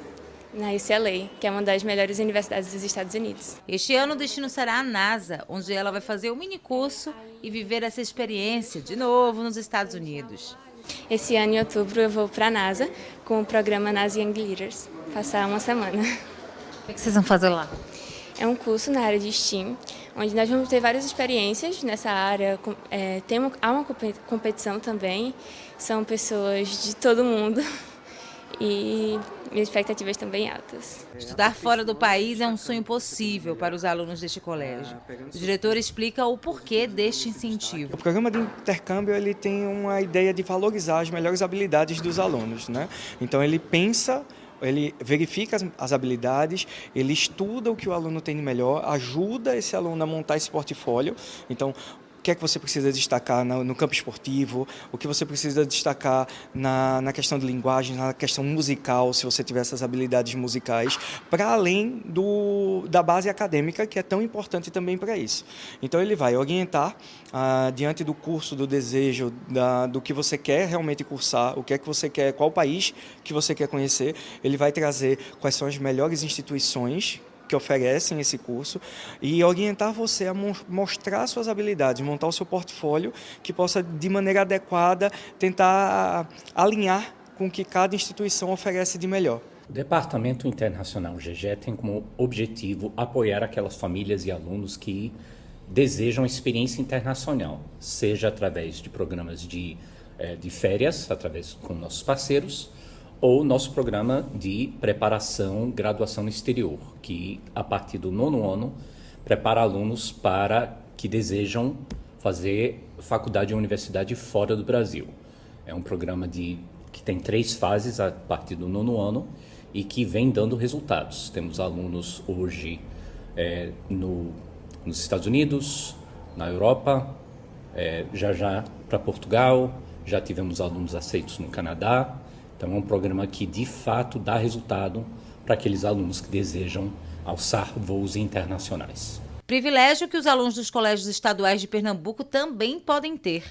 na UCLA, que é uma das melhores universidades dos Estados Unidos. Este ano o destino será a NASA, onde ela vai fazer um mini curso e viver essa experiência de novo nos Estados Unidos. Esse ano, em outubro, eu vou para a NASA com o programa NASA Young Leaders, passar uma semana. O que vocês vão fazer lá? É um curso na área de STEAM, onde nós vamos ter várias experiências nessa área. Há uma competição também, são pessoas de todo mundo. E minhas expectativas também altas. Estudar fora do país é um sonho possível para os alunos deste colégio. O diretor explica o porquê deste incentivo. O programa de intercâmbio ele tem uma ideia de valorizar as melhores habilidades dos alunos, né? Então ele pensa, ele verifica as habilidades, ele estuda o que o aluno tem de melhor, ajuda esse aluno a montar esse portfólio. Então, o que é que você precisa destacar no campo esportivo, o que você precisa destacar na questão de linguagem, na questão musical, se você tiver essas habilidades musicais, para além da base acadêmica, que é tão importante também para isso. Então ele vai orientar, diante do curso, do desejo, do que você quer realmente cursar, o que é que você quer, qual país que você quer conhecer, ele vai trazer quais são as melhores instituições que oferecem esse curso e orientar você a mostrar suas habilidades, montar o seu portfólio que possa, de maneira adequada, tentar alinhar com o que cada instituição oferece de melhor. O Departamento Internacional GG tem como objetivo apoiar aquelas famílias e alunos que desejam experiência internacional, seja através de programas de férias, com nossos parceiros, ou nosso programa de preparação, graduação no exterior, que a partir do 9º ano prepara alunos que desejam fazer faculdade ou universidade fora do Brasil. É um programa que tem 3 fases a partir do 9º ano e que vem dando resultados. Temos alunos hoje nos Estados Unidos, na Europa, já para Portugal, já tivemos alunos aceitos no Canadá. Então, é um programa que, de fato, dá resultado para aqueles alunos que desejam alçar voos internacionais. Privilégio que os alunos dos colégios estaduais de Pernambuco também podem ter.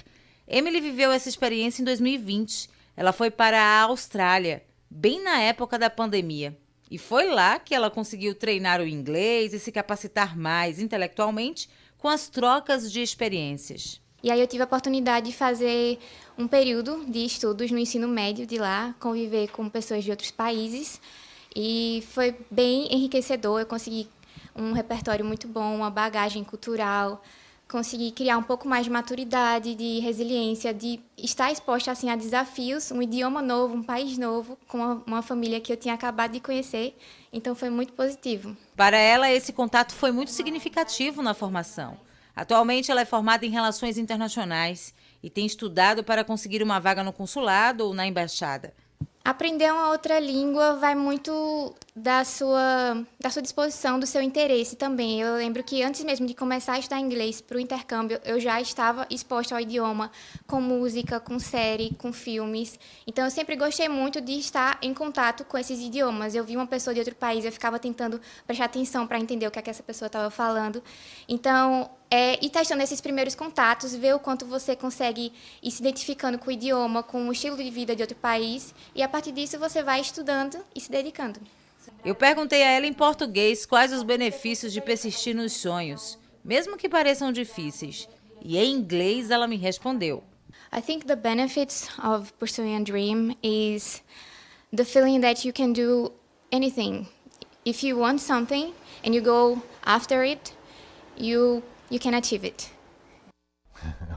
Emily viveu essa experiência em 2020. Ela foi para a Austrália, bem na época da pandemia. E foi lá que ela conseguiu treinar o inglês e se capacitar mais intelectualmente com as trocas de experiências. E aí eu tive a oportunidade de fazer um período de estudos no ensino médio de lá, conviver com pessoas de outros países, e foi bem enriquecedor. Eu consegui um repertório muito bom, uma bagagem cultural, consegui criar um pouco mais de maturidade, de resiliência, de estar exposta assim, a desafios, um idioma novo, um país novo, com uma família que eu tinha acabado de conhecer, então foi muito positivo. Para ela, esse contato foi muito significativo na formação. Atualmente, ela é formada em Relações Internacionais e tem estudado para conseguir uma vaga no consulado ou na embaixada. Aprender uma outra língua vai muito da sua disposição, do seu interesse também. Eu lembro que antes mesmo de começar a estudar inglês para o intercâmbio, eu já estava exposta ao idioma, com música, com série, com filmes. Então, eu sempre gostei muito de estar em contato com esses idiomas. Eu vi uma pessoa de outro país, eu ficava tentando prestar atenção para entender o que essa pessoa estava falando. Então, ir testando esses primeiros contatos, ver o quanto você consegue ir se identificando com o idioma, com o estilo de vida de outro país, e a partir disso você vai estudando e se dedicando. Eu perguntei a ela em português quais os benefícios de persistir nos sonhos. mesmo que pareçam difíceis. E em inglês ela me respondeu. I think the benefits of pursuing a dream is the feeling that you can do anything. If you want something and you go after it, you can achieve it.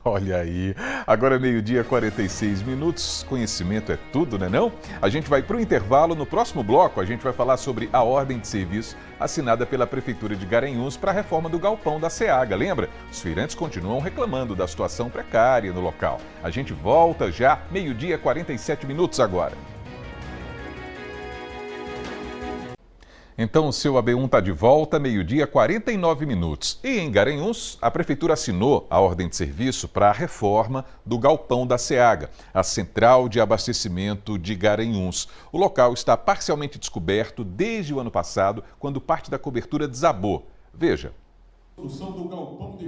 Olha aí, agora é 12h46, conhecimento é tudo, né não? A gente vai para o intervalo, no próximo bloco a gente vai falar sobre a ordem de serviço assinada pela Prefeitura de Garanhuns para a reforma do galpão da SEAGA, lembra? Os feirantes continuam reclamando da situação precária no local. A gente volta já, 12h47 agora. Então o seu AB1 está de volta, 12h49. E em Garanhuns, a Prefeitura assinou a ordem de serviço para a reforma do galpão da SEAGA, a Central de Abastecimento de Garanhuns. O local está parcialmente descoberto desde o ano passado, quando parte da cobertura desabou. Veja.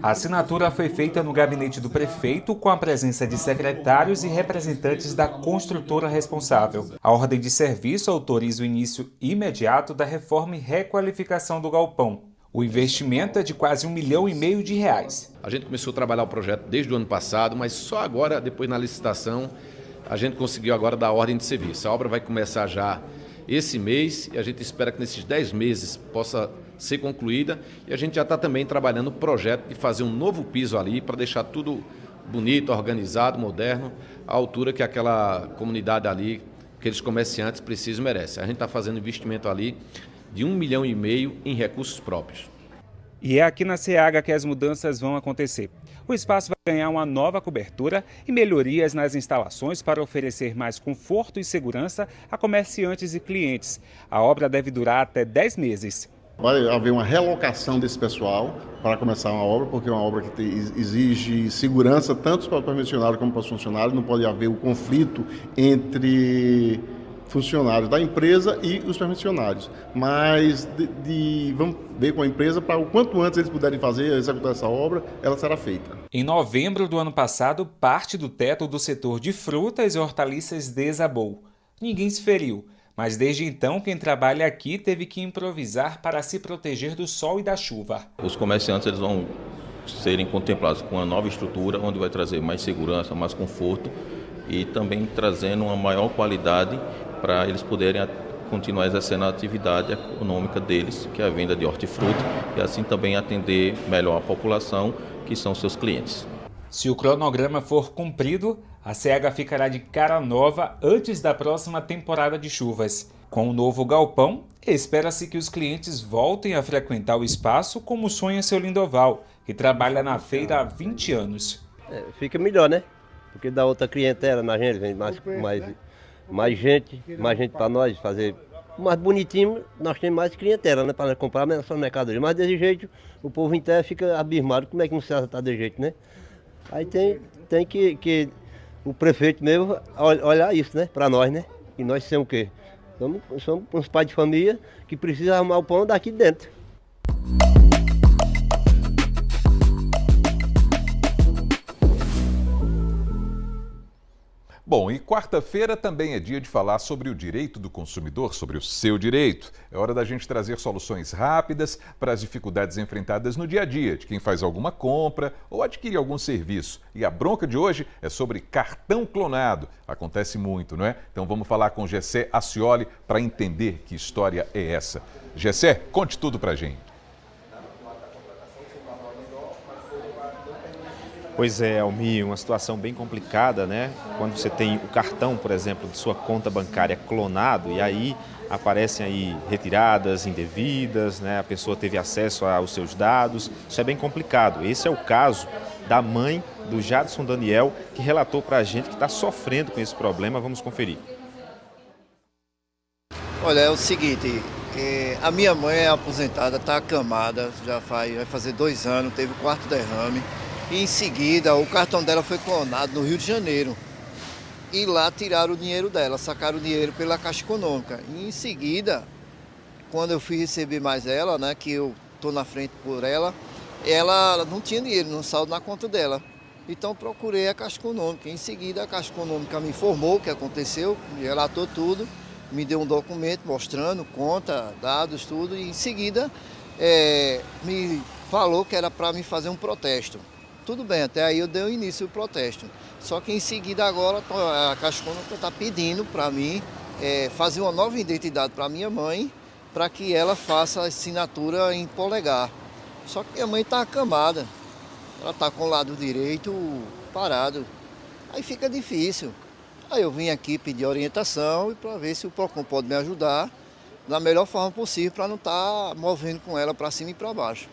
A assinatura foi feita no gabinete do prefeito com a presença de secretários e representantes da construtora responsável. A ordem de serviço autoriza o início imediato da reforma e requalificação do galpão. O investimento é de quase R$1,5 milhão. A gente começou a trabalhar o projeto desde o ano passado, mas só agora, depois na licitação, a gente conseguiu agora dar a ordem de serviço. A obra vai começar já esse mês e a gente espera que nesses 10 meses possa ser concluída, e a gente já está também trabalhando o projeto de fazer um novo piso ali para deixar tudo bonito, organizado, moderno, à altura que aquela comunidade ali, aqueles comerciantes precisam e merecem. A gente está fazendo investimento ali de R$1,5 milhão em recursos próprios. E é aqui na SEAGA que as mudanças vão acontecer. O espaço vai ganhar uma nova cobertura e melhorias nas instalações para oferecer mais conforto e segurança a comerciantes e clientes. A obra deve durar até 10 meses. Vai haver uma relocação desse pessoal para começar uma obra, porque é uma obra que exige segurança tanto para o permissionário como para os funcionários. Não pode haver o conflito entre funcionários da empresa e os permissionários. Mas vamos ver com a empresa para o quanto antes eles puderem executar essa obra, ela será feita. Em novembro do ano passado, parte do teto do setor de frutas e hortaliças desabou. Ninguém se feriu. Mas desde então, quem trabalha aqui teve que improvisar para se proteger do sol e da chuva. Os comerciantes eles vão serem contemplados com uma nova estrutura, onde vai trazer mais segurança, mais conforto e também trazendo uma maior qualidade para eles poderem continuar exercendo a atividade econômica deles, que é a venda de hortifruti, e assim também atender melhor a população, que são seus clientes. Se o cronograma for cumprido, a SEAGA ficará de cara nova antes da próxima temporada de chuvas. Com o novo galpão, espera-se que os clientes voltem a frequentar o espaço como sonha seu Lindoval, que trabalha na feira há 20 anos. Fica melhor, né? Porque dá outra clientela na gente, vem mais gente para nós fazer mais bonitinho, nós temos mais clientela, né? Para comprar nossa mercadoria. Mas desse jeito, o povo inteiro fica abismado, como é que não se está desse jeito, né? Aí tem que o prefeito mesmo olhar isso, né? Para nós, né? E nós somos o quê? Somos uns pais de família que precisam arrumar o pão daqui dentro. Bom, e quarta-feira também é dia de falar sobre o direito do consumidor, sobre o seu direito. É hora da gente trazer soluções rápidas para as dificuldades enfrentadas no dia a dia de quem faz alguma compra ou adquire algum serviço. E a bronca de hoje é sobre cartão clonado. Acontece muito, não é? Então vamos falar com Gessé Acioli para entender que história é essa. Gessé, conte tudo para a gente. Pois é, Almir, uma situação bem complicada, né? Quando você tem o cartão, por exemplo, de sua conta bancária clonado e aí aparecem aí retiradas indevidas, né? A pessoa teve acesso aos seus dados, isso é bem complicado. Esse é o caso da mãe do Jadson Daniel, que relatou para a gente que está sofrendo com esse problema. Vamos conferir. Olha, é o seguinte, a minha mãe é aposentada, está acamada, vai fazer 2 anos, teve o 4º derrame. E em seguida, o cartão dela foi clonado no Rio de Janeiro. E lá tiraram o dinheiro dela, sacaram o dinheiro pela Caixa Econômica. E em seguida, quando eu fui receber mais ela, né, que eu estou na frente por ela não tinha dinheiro, não saldo na conta dela. Então procurei a Caixa Econômica. Em seguida, a Caixa Econômica me informou o que aconteceu, me relatou tudo, me deu um documento mostrando conta, dados, tudo. E em seguida, me falou que era para me fazer um protesto. Tudo bem, até aí eu dei o início do protesto. Só que em seguida agora a Caixa Econômica está pedindo para mim fazer uma nova identidade para minha mãe, para que ela faça a assinatura em polegar. Só que minha mãe está acamada, ela está com o lado direito parado, aí fica difícil. Aí eu vim aqui pedir orientação e para ver se o PROCON pode me ajudar da melhor forma possível para não estar movendo com ela para cima e para baixo.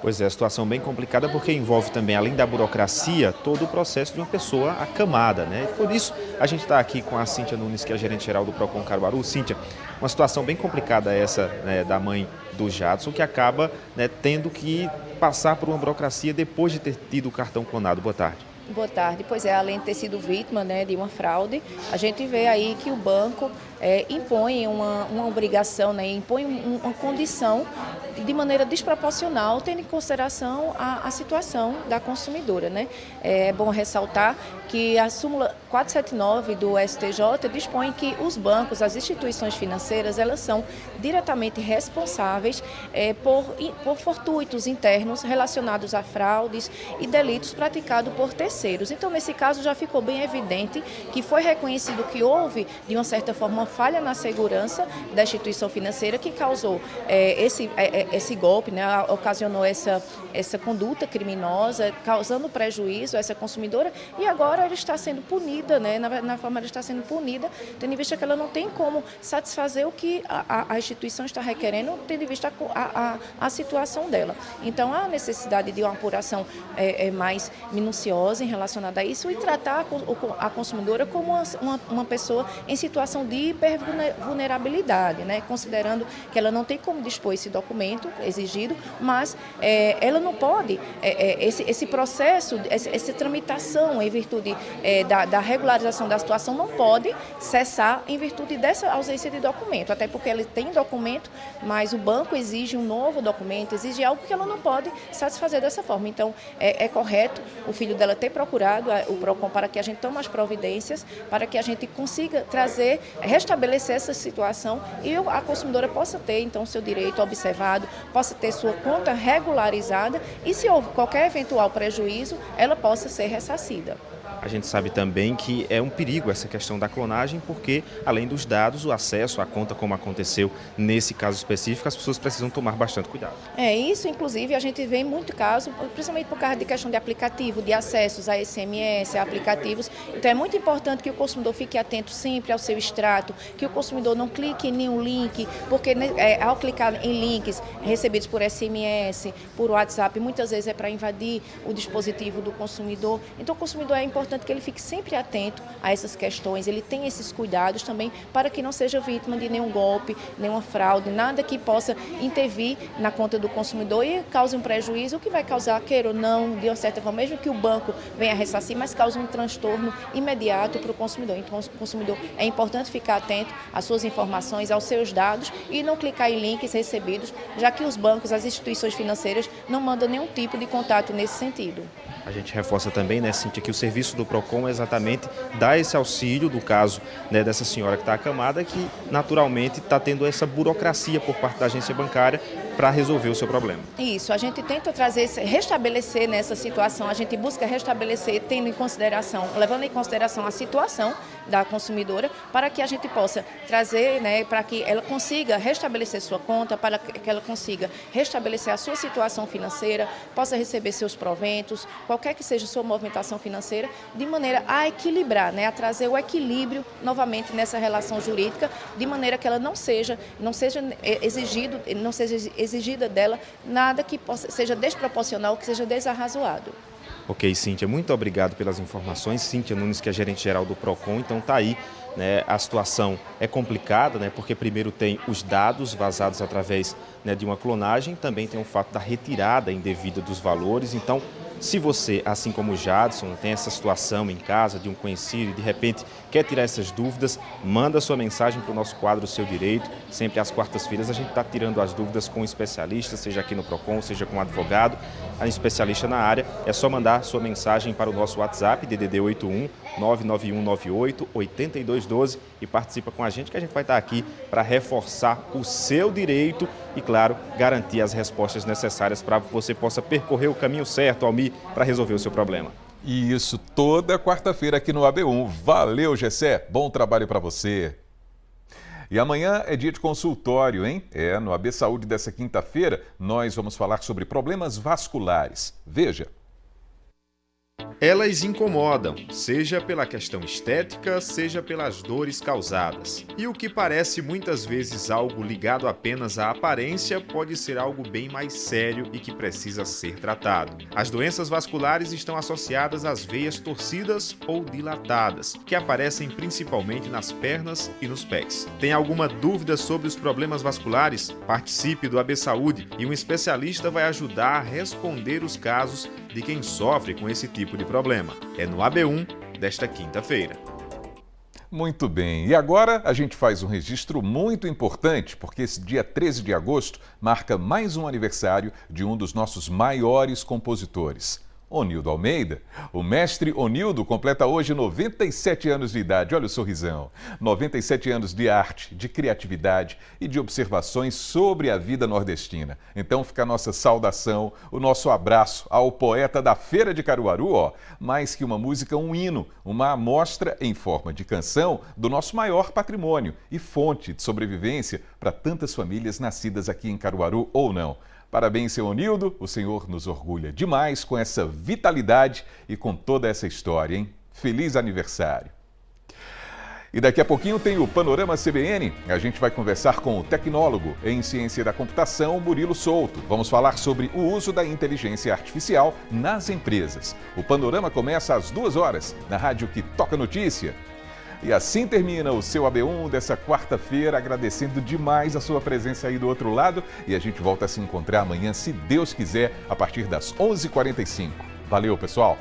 Pois é, a situação bem complicada porque envolve também, além da burocracia, todo o processo de uma pessoa acamada, né? Por isso, a gente está aqui com a Cíntia Nunes, que é a gerente-geral do PROCON Caruaru. Cíntia, uma situação bem complicada essa, né, da mãe do Jadson, que acaba, né, tendo que passar por uma burocracia depois de ter tido o cartão clonado. Boa tarde. Boa tarde. Pois é, além de ter sido vítima, né, de uma fraude, a gente vê aí que o banco impõe uma obrigação, né, impõe uma condição de maneira desproporcional, tendo em consideração a situação da consumidora, né? É bom ressaltar que a súmula 479 do STJ dispõe que os bancos, as instituições financeiras, elas são diretamente responsáveis por fortuitos internos relacionados a fraudes e delitos praticados por terceiros. Então, nesse caso, já ficou bem evidente que foi reconhecido que houve, de uma certa forma, uma falha na segurança da instituição financeira que causou esse golpe, né, ocasionou essa conduta criminosa, causando prejuízo a essa consumidora, e agora ela está sendo punida, né, na forma ela está sendo punida, tendo em vista que ela não tem como satisfazer o que a instituição está requerendo, tendo em vista a situação dela. Então, há necessidade de uma apuração mais minuciosa em relacionada a isso e tratar a consumidora como uma pessoa em situação de hipervulnerabilidade, né, considerando que ela não tem como dispor esse documento exigido, mas ela não pode, esse processo, essa tramitação em virtude da regularização da situação não pode cessar em virtude dessa ausência de documento, até porque ela tem documento, mas o banco exige um novo documento, exige algo que ela não pode satisfazer dessa forma. Então, é correto o filho dela ter procurado o PROCON para que a gente tome as providências, para que a gente consiga restabelecer essa situação e a consumidora possa ter, então, seu direito observado, possa ter sua conta regularizada e, se houve qualquer eventual prejuízo, ela possa ser ressarcida. A gente sabe também que é um perigo essa questão da clonagem, porque, além dos dados, o acesso à conta, como aconteceu nesse caso específico, as pessoas precisam tomar bastante cuidado. Isso, inclusive, a gente vê muito caso, principalmente por causa de questão de aplicativo, de acessos a SMS, a aplicativos. Então, é muito importante que o consumidor fique atento sempre ao seu extrato, que o consumidor não clique em nenhum link, porque ao clicar em links recebidos por SMS, por WhatsApp, muitas vezes é para invadir o dispositivo do consumidor. Então, o consumidor é importante que ele fique sempre atento a essas questões, ele tenha esses cuidados também para que não seja vítima de nenhum golpe, nenhuma fraude, nada que possa intervir na conta do consumidor e cause um prejuízo, o que vai causar, queira ou não, de uma certa forma, mesmo que o banco venha a ressarcir, mas causa um transtorno imediato para o consumidor. Então, o consumidor é importante ficar atento às suas informações, aos seus dados e não clicar em links recebidos, já que os bancos, as instituições financeiras não mandam nenhum tipo de contato nesse sentido. A gente reforça também, né, Cíntia, que o serviço do PROCON é exatamente dar esse auxílio, do caso, né, dessa senhora que está acamada, que naturalmente está tendo essa burocracia por parte da agência bancária para resolver o seu problema. Isso, a gente tenta restabelecer nessa situação, a gente busca restabelecer tendo em consideração, levando em consideração a situação da consumidora, para que a gente possa trazer, né, para que ela consiga restabelecer sua conta, para que ela consiga restabelecer a sua situação financeira, possa receber seus proventos, qualquer que seja a sua movimentação financeira, de maneira a equilibrar, né, a trazer o equilíbrio novamente nessa relação jurídica, de maneira que ela não seja exigida dela nada que seja desproporcional, que seja desarrazoado. Ok, Cíntia, muito obrigado pelas informações. Cíntia Nunes, que é gerente-geral do PROCON, então está aí, né, a situação é complicada, né, porque primeiro tem os dados vazados através, né, de uma clonagem, também tem o fato da retirada indevida dos valores. Então, se você, assim como o Jadson, tem essa situação em casa de um conhecido e de repente quer tirar essas dúvidas, manda sua mensagem para o nosso quadro Seu Direito. Sempre às quartas-feiras a gente está tirando as dúvidas com um especialista, seja aqui no PROCON, seja com um advogado, a especialista na área. É só mandar sua mensagem para o nosso WhatsApp, DDD 81 99198-8212 e participa com a gente que a gente vai estar aqui para reforçar o seu direito e, claro, garantir as respostas necessárias para que você possa percorrer o caminho certo, Almir, para resolver o seu problema. E isso toda quarta-feira aqui no AB1. Valeu, Gessé. Bom trabalho para você. E amanhã é dia de consultório, hein? No AB Saúde dessa quinta-feira, nós vamos falar sobre problemas vasculares. Veja. Elas incomodam, seja pela questão estética, seja pelas dores causadas. E o que parece muitas vezes algo ligado apenas à aparência pode ser algo bem mais sério e que precisa ser tratado. As doenças vasculares estão associadas às veias torcidas ou dilatadas, que aparecem principalmente nas pernas e nos pés. Tem alguma dúvida sobre os problemas vasculares? Participe do AB Saúde e um especialista vai ajudar a responder os casos de quem sofre com esse tipo de problema. É no AB1 desta quinta-feira. Muito bem, e agora a gente faz um registro muito importante, porque esse dia 13 de agosto marca mais um aniversário de um dos nossos maiores compositores, Onildo Almeida. O mestre Onildo completa hoje 97 anos de idade, olha o sorrisão. 97 anos de arte, de criatividade e de observações sobre a vida nordestina. Então fica a nossa saudação, o nosso abraço ao poeta da Feira de Caruaru, mais que uma música, um hino, uma amostra em forma de canção do nosso maior patrimônio e fonte de sobrevivência para tantas famílias nascidas aqui em Caruaru ou não. Parabéns, seu Onildo, o senhor nos orgulha demais com essa vitalidade e com toda essa história, hein? Feliz aniversário! E daqui a pouquinho tem o Panorama CBN. A gente vai conversar com o tecnólogo em ciência da computação, Murilo Souto. Vamos falar sobre o uso da inteligência artificial nas empresas. O Panorama começa às 2h, na rádio que toca notícia. E assim termina o seu AB1 dessa quarta-feira, agradecendo demais a sua presença aí do outro lado. E a gente volta a se encontrar amanhã, se Deus quiser, a partir das 11h45. Valeu, pessoal!